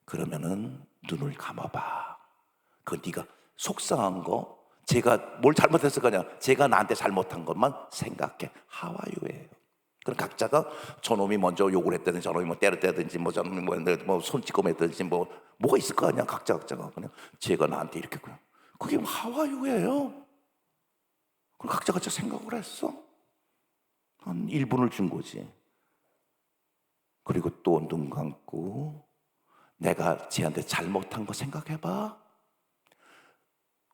그러면은 눈을 감아봐. 그 네가 속상한 거, 제가 뭘 잘못했을 거냐? 제가 나한테 잘못한 것만 생각해. 하와유예요. 그럼 각자가 저놈이 먼저 욕을 했다든지 저놈이 뭐 때렸다든지 뭐 저놈이 뭐 손찌검했다든지 뭐가 있을 거 아니야. 각자가 그냥 제가 나한테 이렇게 그냥 그게 하와유예요. 그럼 각자가 생각을 했어. 한 1분을 준 거지. 그리고 또 눈 감고 내가 쟤한테 잘못한 거 생각해봐.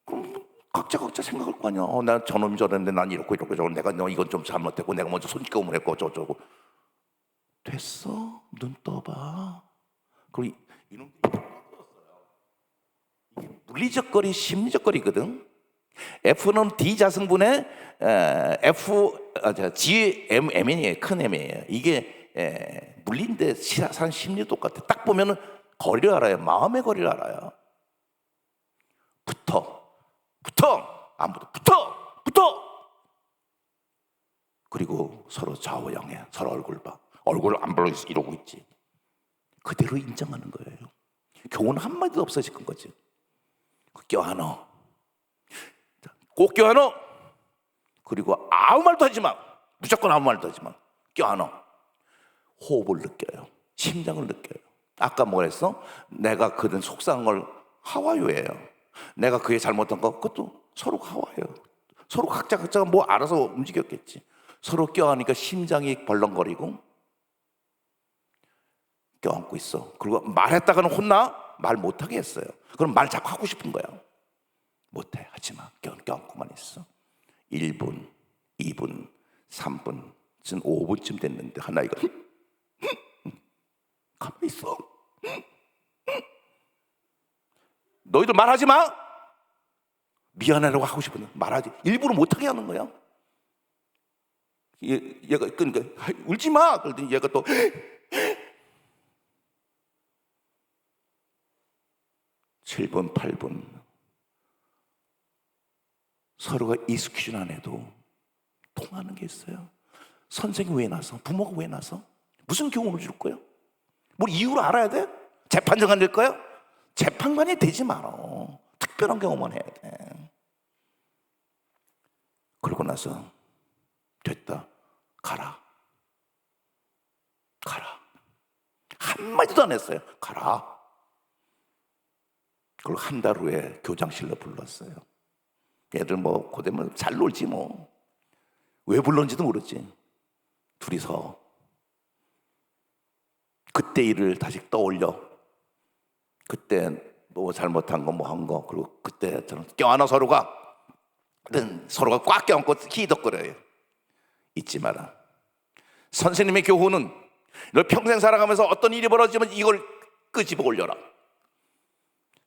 그럼 각자 생각할 거 아니야. 난 저놈이 저랬는데 난 이렇고 내가 너 이건 좀 잘못했고 내가 먼저 손찌검을 했고 저쩌고. 됐어. 눈 떠봐. 그리고 이놈 물리적 거리, 심리적 거리거든. F는 D 자승분의 GMM이에요. 큰 M이에요. 이게 물리인데 사람 심리 똑같아. 딱 보면은 거리를 알아요. 마음의 거리를 알아요. 붙어 안 붙어. 그리고 서로 좌우양해. 서로 얼굴 봐. 얼굴을 안 보고 이러고 있지. 그대로 인정하는 거예요. 교훈 한마디도 없어질 거지. 껴안어. 꼭 껴안어. 그리고 아무 말도 하지 마. 무조건 아무 말도 하지 마. 껴안어. 호흡을 느껴요. 심장을 느껴요. 아까 뭐라 했어? 내가 그런 속상한 걸 하와요예요. 내가 그게 잘못한 거 그것도 서로 하와요. 서로 각자가 뭐 알아서 움직였겠지. 서로 껴안으니까 심장이 벌렁거리고 껴안고 있어. 그리고 말했다가는 혼나? 말 못하게 했어요. 그럼 말 자꾸 하고 싶은 거야. 못해. 하지마. 껴안고만 있어. 1분, 2분, 3분, 지금 5분쯤 됐는데 하나이가 가만히 있어. 너희들 말하지 마. 미안하라고 하고 싶은데 말하지. 일부러 못하게 하는 거야. 얘가 그러니까 울지 마. 그러더니 얘가 또 7분, 8분 서로가 익숙해진 안 해도 통하는 게 있어요. 선생이 왜 나서? 부모가 왜 나서? 무슨 교훈을 줄 거야? 뭘 이유를 알아야 돼? 재판정관 될 거야? 재판관이 되지 말어. 특별한 경험만 해야 돼. 그러고 나서 됐다. 가라. 한마디도 안 했어요. 가라. 그리고 한 달 후에 교장실로 불렀어요. 애들 뭐 고되면 잘 놀지 뭐. 왜 불렀는지도 모르지. 둘이서 그때 일을 다시 떠올려. 그때 뭐 잘못한 거 뭐 한 거, 그리고 그때 저는 껴안아 서로가 꽉 껴안고 희덕거려요. 잊지 마라. 선생님의 교훈은 너 평생 살아가면서 어떤 일이 벌어지면 이걸 끄집어 올려라.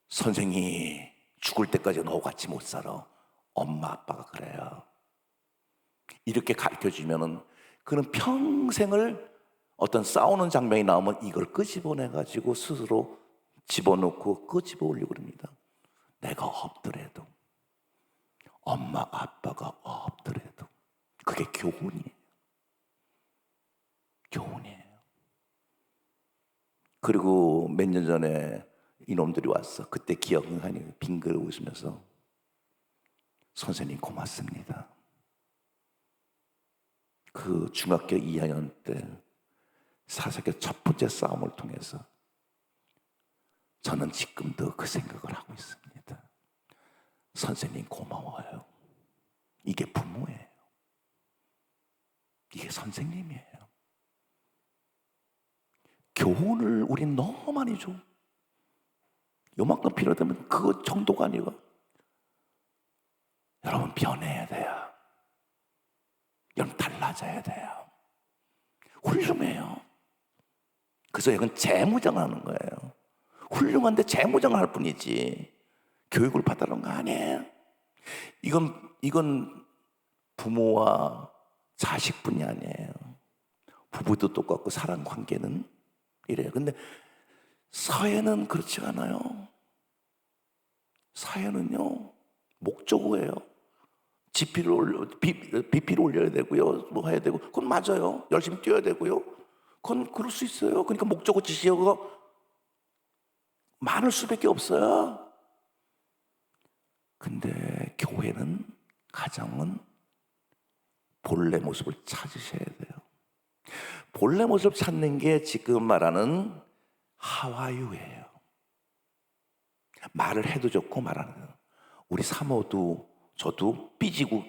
선생이 죽을 때까지 너 같이 못 살아. 엄마 아빠가 그래요. 이렇게 가르쳐주면은 그는 평생을 어떤 싸우는 장면이 나오면 이걸 끄집어내가지고 스스로 집어넣고 끄집어 올리고 그럽니다. 내가 없더라도, 엄마 아빠가 없더라도. 그게 교훈이에요. 그리고 몇 년 전에 이놈들이 왔어. 그때 기억하니 빙그레 웃으면서 선생님 고맙습니다. 그 중학교 2학년 때 사사기 첫 번째 싸움을 통해서 저는 지금도 그 생각을 하고 있습니다. 선생님 고마워요. 이게 부모예요. 이게 선생님이에요. 교훈을 우린 너무 많이 줘. 요만큼 필요하다면 그 정도가 아니고 여러분 변해야 돼요. 여러분 달라져야 돼요. 훌륭해요. 그래서 이건 재무장하는 거예요. 훌륭한데 재무장을 할 뿐이지 교육을 받아놓은 거 아니에요. 이건 부모와 자식뿐이 아니에요. 부부도 똑같고 사랑 관계는 이래요. 근데 사회는 그렇지 않아요. 사회는요 목적어예요. BP를 올려야 되고요. 뭐 해야 되고 그건 맞아요. 열심히 뛰어야 되고요. 그건 그럴 수 있어요. 그러니까 목적어 지시어가 많을 수밖에 없어요. 근데 교회는 가정은 본래 모습을 찾으셔야 돼요. 본래 모습을 찾는 게 지금 말하는 하와유예요. 말을 해도 좋고 말하는 거. 우리 사모도 저도 삐지고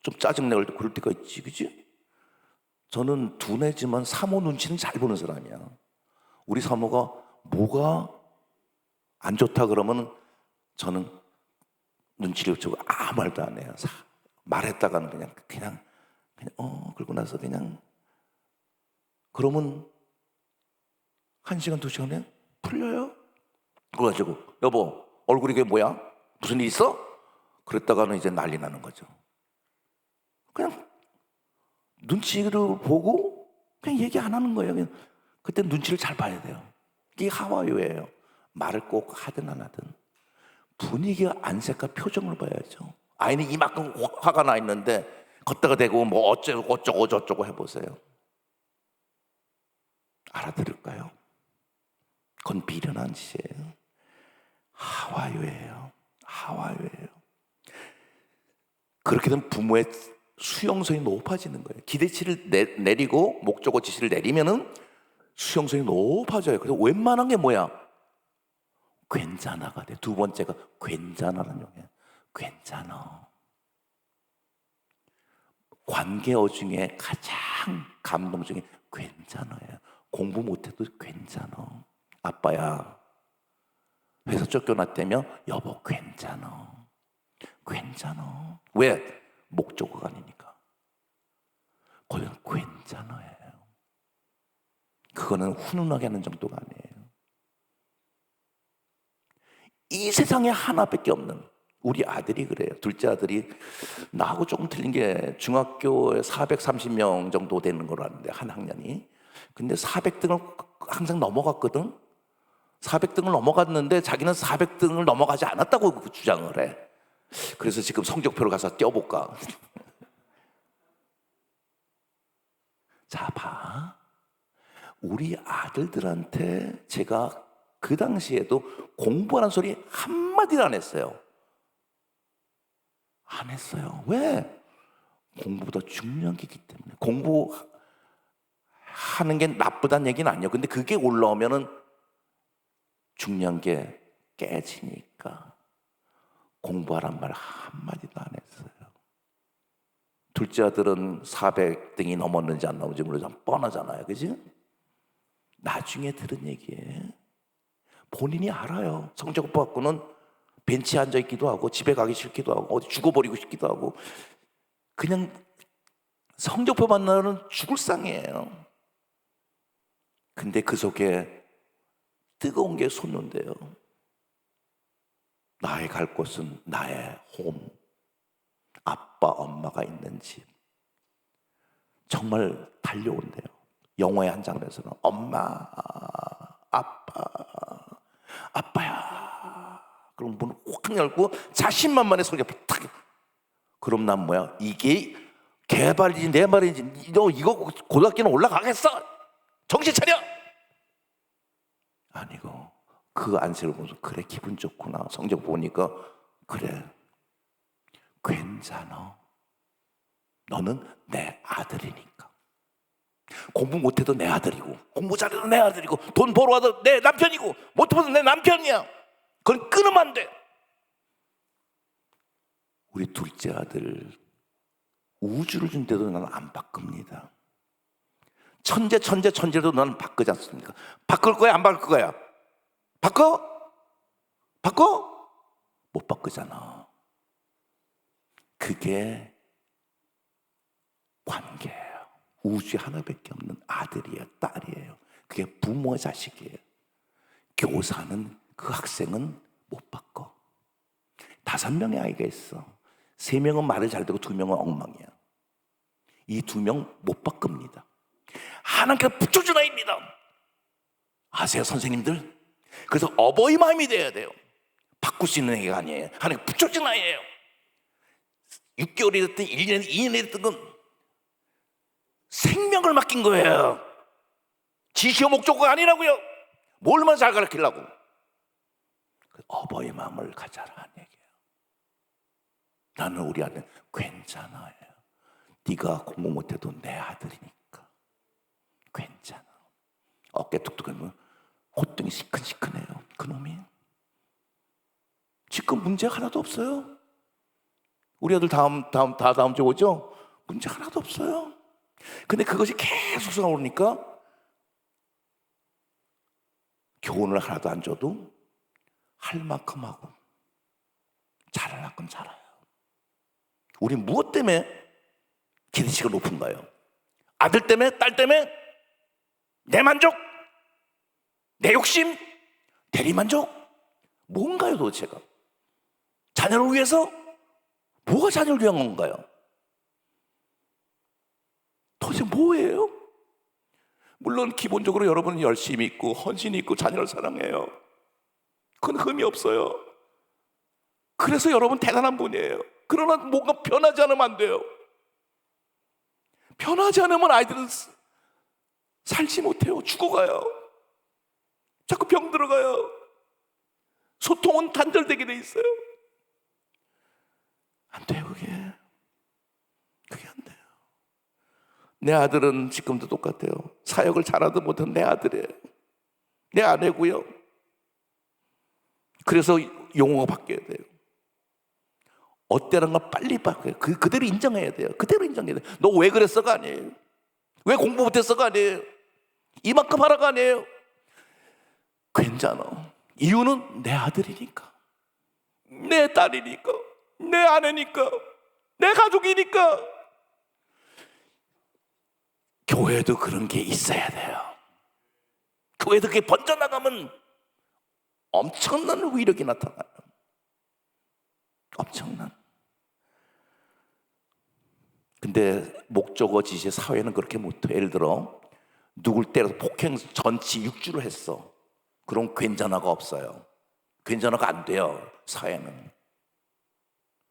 좀 짜증내고 그럴 때가 있지, 그치? 저는 둔해지만 사모 눈치는 잘 보는 사람이야. 우리 사모가 뭐가 안 좋다 그러면 저는 눈치를 주고 아무 말도 안 해요. 말했다가는 그냥 그러고 나서 그냥 그러면 1시간, 2시간에 풀려요. 그래가지고 여보 얼굴이 그게 뭐야? 무슨 일 있어? 그랬다가는 이제 난리 나는 거죠. 그냥 눈치를 보고 그냥 얘기 안 하는 거예요. 그냥 그때 눈치를 잘 봐야 돼요. 이게 하와유예요. 말을 꼭 하든 안 하든 분위기가 안색과 표정을 봐야죠. 아이는 이만큼 화가 나 있는데 걷다가 대고 뭐 어쩌고 저쩌고 해보세요. 알아들을까요? 그건 비련한 짓이에요. 하와유예요. 하와유예요. 그렇게 되면 부모의 수용성이 높아지는 거예요. 기대치를 내리고 목적어 지시를 내리면은 수용성이 높아져요. 그래서 웬만한 게 뭐야? 괜찮아가 돼. 두 번째가 괜찮아라는 용어예요. 괜찮아. 관계어 중에 가장 감동적인 괜찮아요. 공부 못해도 괜찮아. 아빠야, 회사 쫓겨났다며? 여보 괜찮아. 괜찮아. 왜? 목적어가 아니니까. 그건 괜찮아요. 그거는 훈훈하게 하는 정도가 아니에요. 이 세상에 하나밖에 없는 우리 아들이 그래요. 둘째 아들이 나하고 조금 틀린 게 중학교에 430명 정도 되는 걸로 아는데 한 학년이. 근데 400등을 항상 넘어갔거든. 400등을 넘어갔는데 자기는 400등을 넘어가지 않았다고 주장을 해. 그래서 지금 성적표를 가서 떼어볼까. 자, 봐. 우리 아들들한테 제가 그 당시에도 공부하라는 소리 한마디도 안 했어요. 안 했어요. 왜? 공부보다 중요한 게 있기 때문에. 공부하는 게 나쁘다는 얘기는 아니에요. 근데 그게 올라오면은 중요한 게 깨지니까 공부하란 말 한마디도 안 했어요. 둘째 아들은 400등이 넘었는지 안 넘었는지 모르지만 뻔하잖아요. 그지? 나중에 들은 얘기예요. 본인이 알아요. 성적 못 받고는 벤치에 앉아있기도 하고 집에 가기 싫기도 하고 어디 죽어버리고 싶기도 하고 그냥 성적표 만나는 죽을 상이에요. 근데 그 속에 뜨거운 게 솟는데요. 나의 갈 곳은 나의 홈, 아빠 엄마가 있는 집. 정말 달려온대요. 영화의 한 장면에서는 엄마, 아빠, 아빠야. 그럼 문을 확 열고 자신만만의 성적표 탁. 그럼 난 뭐야? 이게 개발인지 내 말인지 너 이거 고등학교는 올라가겠어? 정신 차려! 아니고 그 안색을 보면서 그래 기분 좋구나. 성적 보니까 그래 괜찮아. 너는 내 아들이니까. 공부 못해도 내 아들이고 공부 잘해도 내 아들이고 돈 벌어와도 내 남편이고 못 벌어도 내 남편이야. 그건 끊으면 안 돼. 우리 둘째 아들 우주를 준대도 나는 안 바꿉니다. 천재도 나는 바꾸지 않습니까? 바꿀 거야 안 바꿀 거야? 바꿔? 못 바꾸잖아. 그게 관계예요. 우주에 하나밖에 없는 아들이에요, 딸이에요. 그게 부모의 자식이에요. 교사는 그 학생은 못 바꿔. 5명의 아이가 있어. 3명은 말을 잘 듣고 2명은 엉망이야. 이 2명 못 바꿉니다. 하나님께서 붙여준 아이입니다. 아세요, 선생님들? 그래서 어버이 마음이 돼야 돼요. 바꿀 수 있는 애가 아니에요. 하나님 붙여준 아이예요. 6개월이 됐든 1년, 2년이 됐든 건 생명을 맡긴 거예요. 지시어 목적어가 아니라고요. 뭘만 잘 가르치려고. 어버이 마음을 가져라는 얘기예요. 나는 우리 아들 괜찮아요. 네가 공부 못해도 내 아들이니까 괜찮아. 어깨 툭툭하면 콧등이 시큰시큰해요. 그놈이 지금 문제 하나도 없어요. 우리 아들 다음 주 오죠? 문제 하나도 없어요. 근데 그것이 계속 쏟아오르니까 교훈을 하나도 안 줘도 할 만큼 하고 잘할 만큼 잘해요. 우리 무엇 때문에 기대치가 높은가요? 아들 때문에? 딸 때문에? 내 만족? 내 욕심? 대리만족? 뭔가요 도대체가? 자녀를 위해서? 뭐가 자녀를 위한 건가요? 도대체 뭐예요? 물론 기본적으로 여러분은 열심히 있고 헌신이 있고 자녀를 사랑해요. 그건 흠이 없어요. 그래서 여러분 대단한 분이에요. 그러나 뭔가 변하지 않으면 안 돼요. 변하지 않으면 아이들은 살지 못해요. 죽어가요. 자꾸 병 들어가요. 소통은 단절되게 돼 있어요. 안 돼요, 그게 안 돼요. 내 아들은 지금도 똑같아요. 사역을 잘하도 못한 내 아들이에요. 내 아내고요. 그래서 용어가 바뀌어야 돼요. 어때라는 거 빨리 바뀌어요. 그대로 인정해야 돼요. 그대로 인정해야 돼요. 너 왜 그랬어가 아니에요. 왜 공부 못했어가 아니에요. 이만큼 하라가 아니에요. 괜찮아. 이유는 내 아들이니까, 내 딸이니까, 내 아내니까, 내 가족이니까. 교회도 그런 게 있어야 돼요. 교회도 그게 번져나가면 엄청난 위력이 나타나요. 엄청난. 근데 목적어 지시 사회는 그렇게 못해. 예를 들어 누굴 때려서 폭행 전치 6주를 했어. 그럼 괜찮아가 없어요. 괜찮아가 안 돼요. 사회는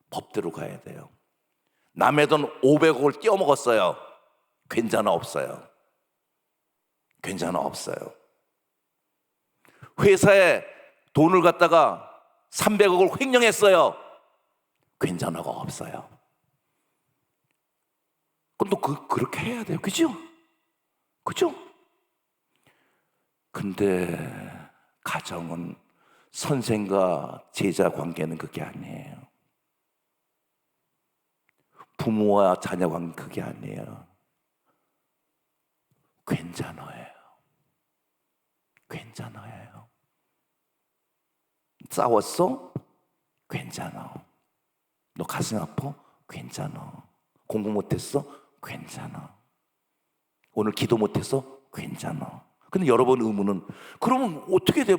법대로 가야 돼요. 남의 돈 500억을 떼어먹었어요. 괜찮아 없어요. 괜찮아 없어요. 회사에 돈을 갖다가 300억을 횡령했어요. 괜찮아가 없어요. 그럼 또 그렇게 해야 돼요. 그죠? 그죠? 근데 가정은, 선생과 제자 관계는 그게 아니에요. 부모와 자녀 관계 그게 아니에요. 괜찮아요. 괜찮아요. 싸웠어? 괜찮아. 너 가슴 아파? 괜찮아. 공부 못했어? 괜찮아. 오늘 기도 못했어? 괜찮아. 근데 여러분 의문은, 그러면 어떻게 돼?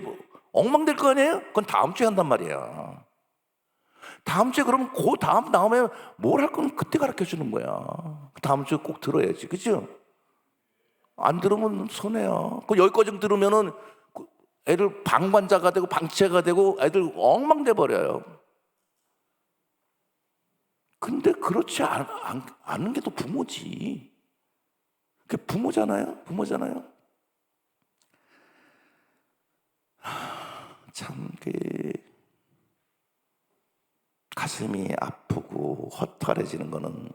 엉망될 거 아니에요? 그건 다음 주에 한단 말이야. 다음 주에 그러면 그 다음에 뭘 할 건 그때 가르쳐 주는 거야. 다음 주에 꼭 들어야지. 그죠? 안 들으면 손해야. 그 여기까지 들으면은 애들 방관자가 되고 방치가 되고 애들 엉망돼 버려요. 근데 그렇지 않은 게 또 부모지. 그게 부모잖아요. 참 가슴이 아프고 허탈해지는 거는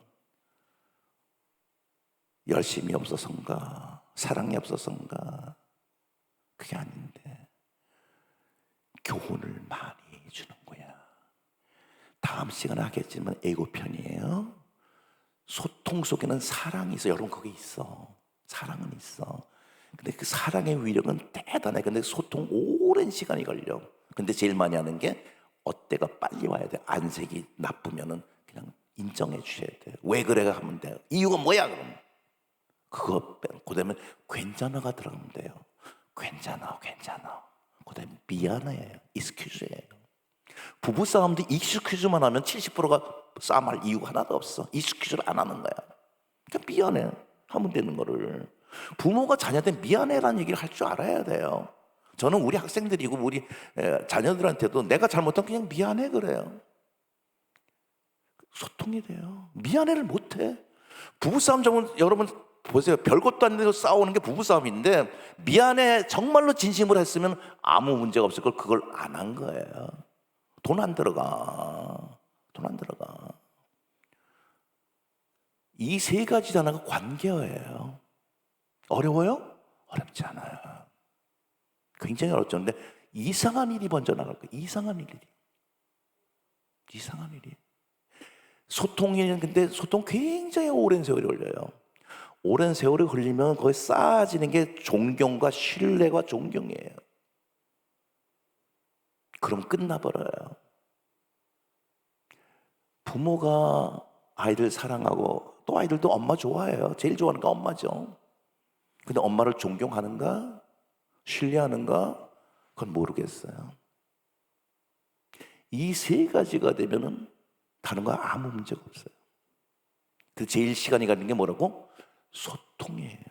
열심이 없어서인가, 사랑이 없어서인가, 그게 아닌데 교훈을 많이 주는 거야. 다음 시간에 하겠지만 애고편이에요. 소통 속에는 사랑이 있어. 여러분 거기 있어. 사랑은 있어. 근데 그 사랑의 위력은 대단해. 근데 소통 오랜 시간이 걸려. 근데 제일 많이 하는 게 어때가 빨리 와야 돼. 안색이 나쁘면은 그냥 인정해 주셔야 돼. 왜 그래가 하면 돼요. 이유가 뭐야 그럼? 그거 빼고 그다음에 괜찮아가 들어가면 돼요. 괜찮아. 그다음에 미안해. 익스큐즈예요. 부부싸움도 익스큐즈만 하면 70%가 싸움할 이유가 하나도 없어. 익스큐즈를 안 하는 거야. 그냥 미안해 하면 되는 거를. 부모가 자녀한테 미안해라는 얘기를 할 줄 알아야 돼요. 저는 우리 학생들이고 우리 자녀들한테도 내가 잘못하면 그냥 미안해 그래요. 소통이 돼요. 미안해를 못해. 부부싸움 정말 여러분 보세요. 별것도 아닌데도 싸우는 게 부부싸움인데 미안해 정말로 진심으로 했으면 아무 문제가 없을 걸 그걸 안 한 거예요. 돈 안 들어가. 이 세 가지 단어가 관계어예요. 어려워요? 어렵지 않아요. 굉장히 어렵죠. 근데 이상한 일이 먼저 나갈 거예요. 이상한 일이. 근데 소통 굉장히 오랜 세월이 걸려요. 오랜 세월이 걸리면 거의 쌓아지는 게 존경과 신뢰와 존경이에요. 그럼 끝나버려요. 부모가 아이들 사랑하고 또 아이들도 엄마 좋아해요. 제일 좋아하는 게 엄마죠. 근데 엄마를 존경하는가? 신뢰하는가? 그건 모르겠어요. 이 세 가지가 되면은 다른 거 아무 문제가 없어요. 그 제일 시간이 가는 게 뭐라고? 소통이에요.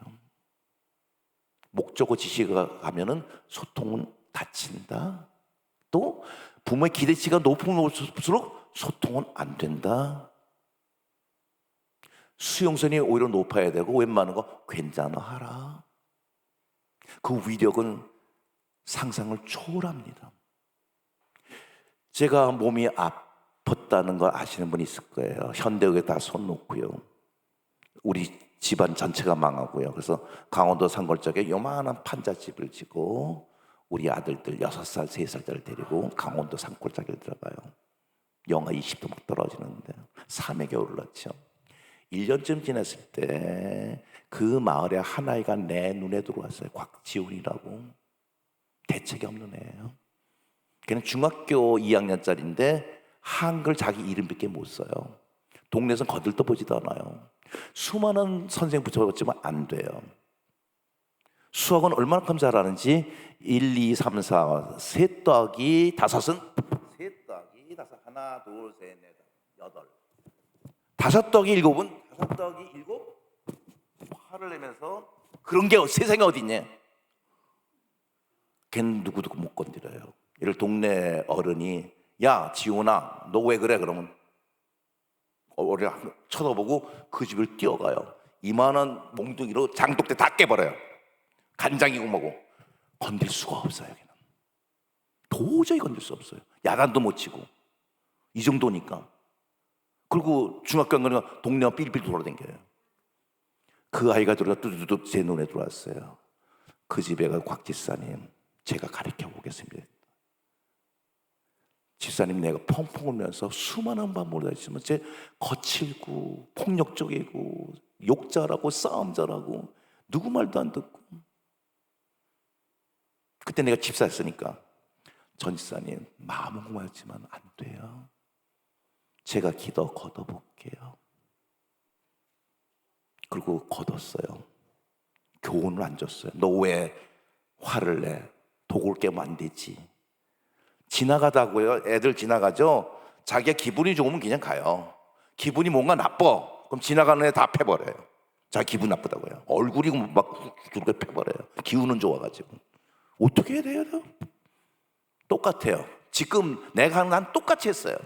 목적어 지시가 가면은 소통은 닫힌다. 또 부모의 기대치가 높으면 높을수록 소통은 안 된다. 수용선이 오히려 높아야 되고 웬만한 거 괜찮아 하라. 그 위력은 상상을 초월합니다. 제가 몸이 아팠다는 걸 아시는 분이 있을 거예요. 현대의학에 다 손 놓고요. 우리 집안 전체가 망하고요. 그래서 강원도 산골짜기에 요만한 판잣집을 지고 우리 아들들 6살, 3살들을 데리고 강원도 산골짜기를 들어가요. 영하 20도 막 떨어지는데 3의 겨울을 넣죠. 1년쯤 지났을 때 그 마을에 한 아이가 내 눈에 들어왔어요. 곽지훈이라고. 대책이 없는 애예요. 걔는 중학교 2학년짜리인데 한글 자기 이름밖에 못 써요. 동네에서 거들떠 보지도 않아요. 수많은 선생 붙여봤지만 안 돼요. 수학은 얼마나 잘하는지 1, 2, 3, 4 셋 더하기 다섯은 셋 더하기 다섯 하나 둘 셋 넷 여덟 다섯 더하기 일곱은 다섯 더하기 일곱 화를 내면서 그런 게 세상에 어디 있냐. 걔는 누구도 못 건드려요. 이를 동네 어른이 야 지훈아 너 왜 그래 그러면 어리 쳐다보고 그 집을 뛰어가요. 이만한 몽둥이로 장독대 다 깨버려요. 간장이고 뭐고 건들 수가 없어요. 걔는 도저히 건들 수 없어요. 야단도 못 치고 이 정도니까. 그리고 중학교 가니까 동네와 삘삘 돌아다녀요. 그 아이가 들어가 뚜두두두 제 눈에 들어왔어요. 그 집에 가 곽 집사님 제가 가르쳐 보겠습니다. 집사님 내가 펑펑 울면서 수많은 밤을 다니지만 제 거칠고 폭력적이고 욕 잘하고 싸움 잘하고 누구 말도 안 듣고. 그때 내가 집사였으니까 전 집사님 마음은 고맙지만 안 돼요. 제가 기도 걷어볼게요. 그리고 걷었어요. 교훈을 안 줬어요. 너 왜 화를 내? 독을 깨면 안 되지. 지나가다고요. 애들 지나가죠. 자기가 기분이 좋으면 그냥 가요. 기분이 뭔가 나빠. 그럼 지나가는 애 다 패버려요. 자기 기분 나쁘다고요. 얼굴이 막 그렇게 패버려요. 기운은 좋아가지고. 어떻게 해야 돼요? 똑같아요. 지금 내가 하는 건 똑같이 했어요.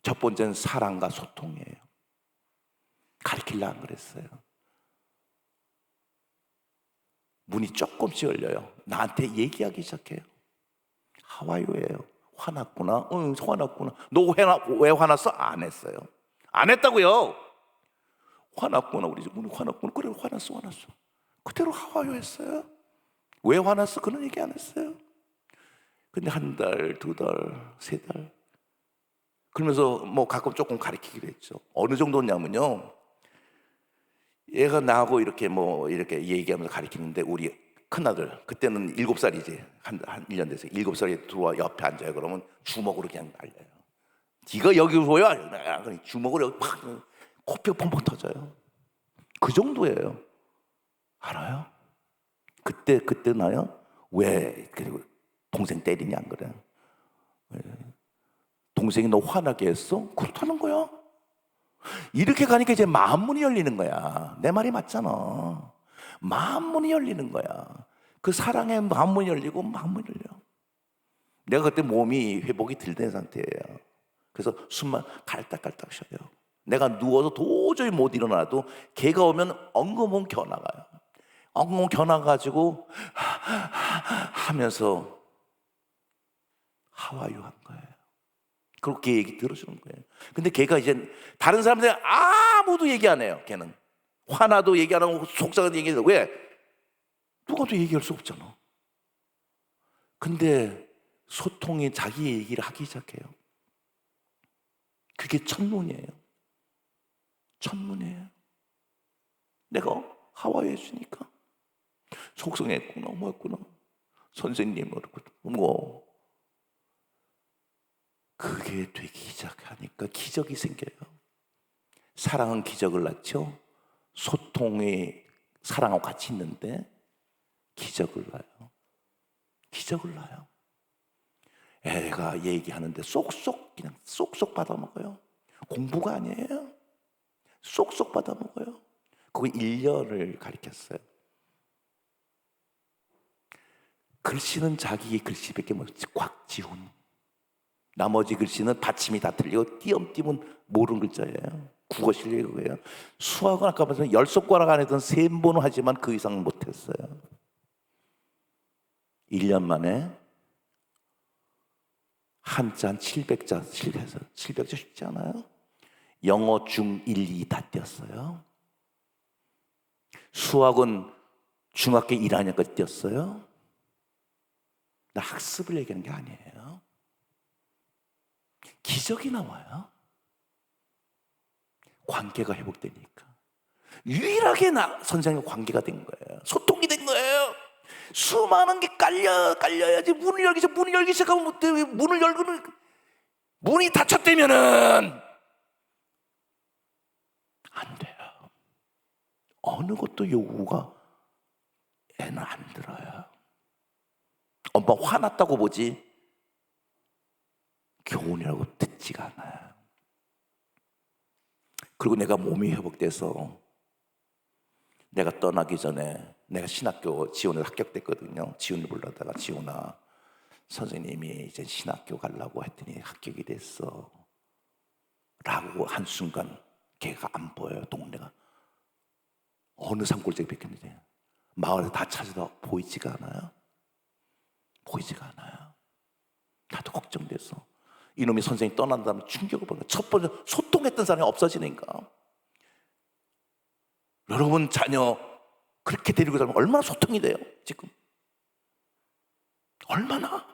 첫 번째는 사랑과 소통이에요. 가르치려고 그랬어요. 문이 조금씩 열려요. 나한테 얘기하기 시작해요. 하와이예요. 화났구나. 응, 화났구나. 너 왜 화났어? 안 했어요. 안 했다고요. 화났구나. 우리 집 문이 화났구나. 그래 화났어. 그대로 하와이어 했어요. 왜 화났어? 그런 얘기 안 했어요. 근데 한 달, 두 달, 세 달 그러면서 뭐 가끔 조금 가르치기로 했죠. 어느 정도냐면요. 얘가 나하고 이렇게 이렇게 얘기하면서 가르치는데 우리 큰아들 그때는 7살이지 한 1년 돼서 7살에 들어와 옆에 앉아요. 그러면 주먹으로 그냥 날려요. 네가 여기 보여? 주먹으로 여기 팍 코피가 펑펑 터져요. 그 정도예요. 알아요? 그때 나요? 왜 그리고 동생 때리냐 안 그래? 동생이 너 화나게 했어? 그렇다는 거야. 이렇게 가니까 이제 마음문이 열리는 거야. 내 말이 맞잖아. 마음문이 열리는 거야. 그 사랑의 마음문이 열리고 마음문이 열려. 내가 그때 몸이 회복이 덜 된 상태예요. 그래서 숨만 갈딱갈딱 쉬어요. 내가 누워서 도저히 못 일어나도 걔가 오면 엉금엉 겨나가요. 엉금엉 겨나가지고 하면서 하와유 한 거예요. 그렇게 얘기 들어주는 거예요. 근데 걔가 이제 다른 사람들 아무도 얘기 안 해요. 걔는 화나도 얘기 안 하고 속상한 얘기 안 해요. 왜? 누가도 얘기할 수 없잖아. 근데 소통이 자기 얘기를 하기 시작해요. 그게 첫눈이에요. 첫눈이에요. 내가 하와이 해주니까 속상했구나, 뭐였구나. 선생님, 뭐 그게 되기 시작하니까 기적이 생겨요. 사랑은 기적을 낳죠. 소통이 사랑하고 같이 있는데 기적을 낳아요. 기적을 낳아요. 애가 얘기하는데 쏙쏙 그냥 쏙쏙 받아먹어요. 공부가 아니에요. 쏙쏙 받아먹어요. 그거 1년을 가르쳤어요. 글씨는 자기 글씨밖에 모르지. 곽지훈. 나머지 글씨는 받침이 다 틀리고 띄엄띄엄은 모르는 글자예요. 국어 실력이 그거예요. 수학은 아까 말씀 10손가락 안에든 3번은 하지만 그 이상은 못했어요. 1년 만에 한자 한 700자씩 해서 700자 쉽지 않아요? 영어 중 1, 2 다 띄었어요. 수학은 중학교 1학년까지 띄었어요. 나 학습을 얘기하는 게 아니에요. 기적이 나와요. 관계가 회복되니까. 유일하게 선생님과 관계가 된 거예요. 소통이 된 거예요. 수많은 게 깔려야지 문을 열기 시작하면 못해. 문을 열고는 문이 닫혔다면은 안 돼요. 어느 것도 요구가 애는 안 들어요. 엄마 화났다고 보지 교훈이라고 듣지가 않아요. 그리고 내가 몸이 회복돼서 내가 떠나기 전에 내가 신학교 지원을 합격됐거든요. 지원을 불러다가 지원아 선생님이 이제 신학교 가려고 했더니 합격이 됐어 라고 한순간 걔가 안 보여요. 동네가 어느 산골짜기 뺏겼는지 마을에 다 찾아도 보이지가 않아요. 보이지가 않아요. 나도 걱정돼서 이놈이 선생님이 떠난 다음에 충격을 받는 거예요. 첫 번째 소통했던 사람이 없어지니까. 여러분 자녀 그렇게 데리고 살면 얼마나 소통이 돼요 지금? 얼마나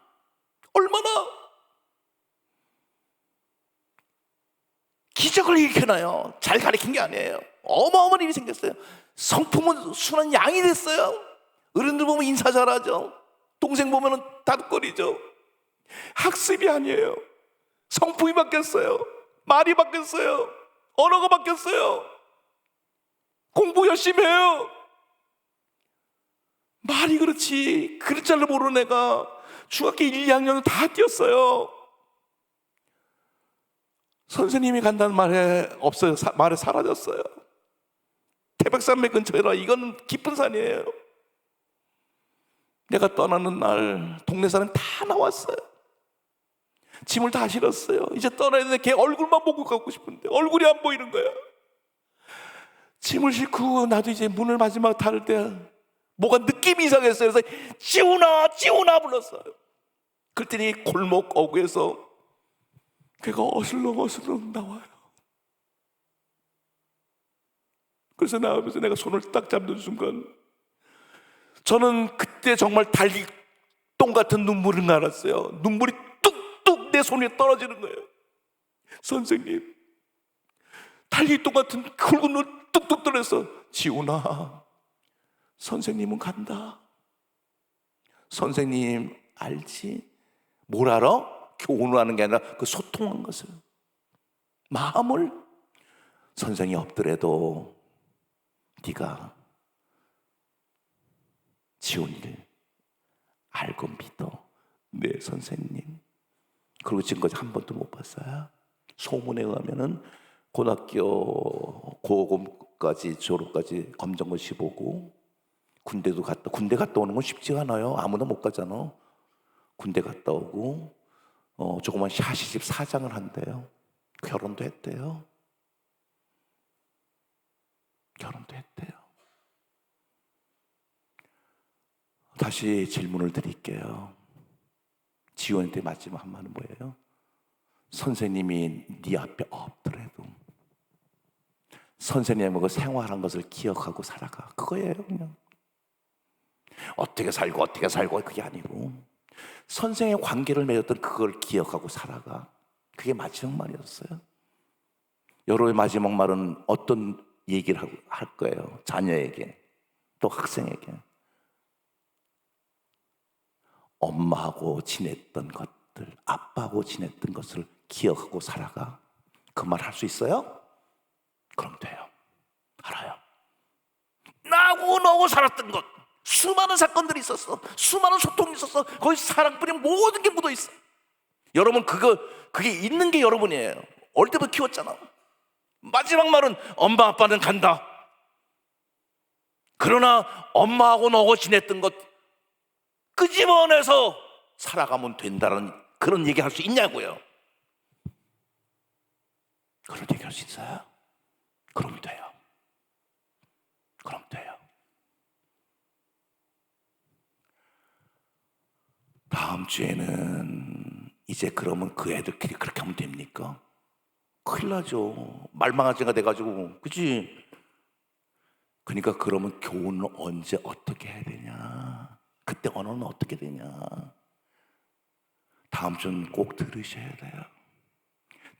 기적을 일으켜놔요. 잘 가르친 게 아니에요. 어마어마한 일이 생겼어요. 성품은 순한 양이 됐어요. 어른들 보면 인사 잘하죠. 동생 보면 다독거리죠. 학습이 아니에요. 성품이 바뀌었어요. 말이 바뀌었어요. 언어가 바뀌었어요. 공부 열심히 해요. 말이 그렇지 글자를 모르는 애가 중학교 1, 2학년을 다 뛰었어요. 선생님이 간다는 말에 없어요. 말에 사라졌어요. 태백산맥 근처에라. 이건 깊은 산이에요. 내가 떠나는 날 동네 사람 다 나왔어요. 짐을 다 실었어요. 이제 떠나야 되는데 걔 얼굴만 보고 가고 싶은데 얼굴이 안 보이는 거야. 짐을 싣고 나도 이제 문을 마지막 닫을 때 뭐가 느낌이 이상했어요. 그래서 지훈아 불렀어요. 그랬더니 골목 어구에서 걔가 어슬렁 나와요. 그래서 나오면서 내가 손을 딱 잡는 순간 저는 그때 정말 달리똥 같은 눈물을 날았어요. 눈물이 뚝뚝 내 손에 떨어지는 거예요. 선생님 달리똥 같은 굵은 눈 뚝뚝 떨어서 지훈아 선생님은 간다. 선생님 알지? 뭘 알아? 교훈을 하는 게 아니라 그 소통한 것을 마음을 선생이 없더라도 네가 지훈이를 알고 믿어 네 선생님. 그리고 지금까지 한 번도 못 봤어요. 소문에 의하면은 고등학교 고고까지 졸업까지 검정고시 보고 군대 갔다 오는 건 쉽지가 않아요. 아무나 못 가잖아. 군대 갔다 오고 조그만 샤시집 사장을 한대요. 결혼도 했대요. 다시 질문을 드릴게요. 지원한테 마지막 한마디는 뭐예요? 선생님이 네 앞에 없더라도 선생님하고 생활한 것을 기억하고 살아가. 그거예요. 그냥 어떻게 살고 그게 아니고 선생의 관계를 맺었던 그걸 기억하고 살아가. 그게 마지막 말이었어요. 여러분의 마지막 말은 어떤 얘기를 할 거예요? 자녀에게 또 학생에게 엄마하고 지냈던 것들, 아빠하고 지냈던 것을 기억하고 살아가. 그 말 할 수 있어요? 그럼 돼요. 알아요. 나하고 너하고 살았던 것 수많은 사건들이 있었어. 수많은 소통이 있었어. 거기 사랑뿐인 모든 게 묻어 있어. 여러분 그게 있는 게 여러분이에요. 어릴 때부터 키웠잖아. 마지막 말은 엄마 아빠는 간다. 그러나 엄마하고 너하고 지냈던 것 끄집어내서 살아가면 된다는 그런 얘기 할 수 있냐고요. 그런 얘기 할 수 있어요? 그럼 돼요. 다음 주에는 이제 그러면 그 애들끼리 그렇게 하면 됩니까? 큰일 나죠. 말망아지가 돼가지고, 그치? 그러니까 그러면 교훈을 언제 어떻게 해야 되냐? 그때 언어는 어떻게 되냐? 다음 주는 꼭 들으셔야 돼요.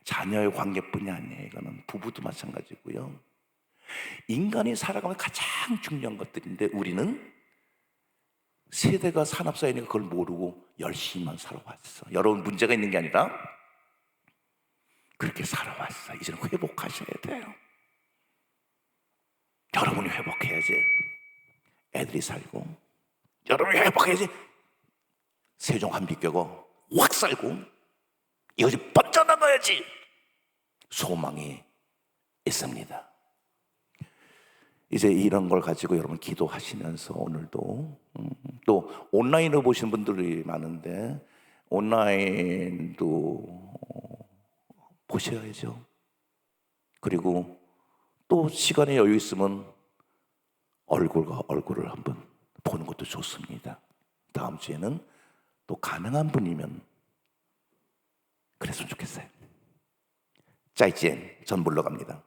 자녀의 관계뿐이 아니에요. 이거는 부부도 마찬가지고요. 인간이 살아가면 가장 중요한 것들인데 우리는 세대가 산업사회니까 그걸 모르고 열심히만 살아왔어. 여러분 문제가 있는 게 아니라 그렇게 살아왔어. 이제는 회복하셔야 돼요. 여러분이 회복해야지 애들이 살고, 여러분이 회복해야지 세종 한비교가 확 살고, 이것이 뻗쳐나가야지 소망이 있습니다. 이제 이런 걸 가지고 여러분 기도하시면서 오늘도 또 온라인으로 보시는 분들이 많은데 온라인도 보셔야죠. 그리고 또 시간에 여유 있으면 얼굴과 얼굴을 한번 보는 것도 좋습니다. 다음 주에는 또 가능한 분이면 그랬으면 좋겠어요. 짜이젠, 전 물러갑니다.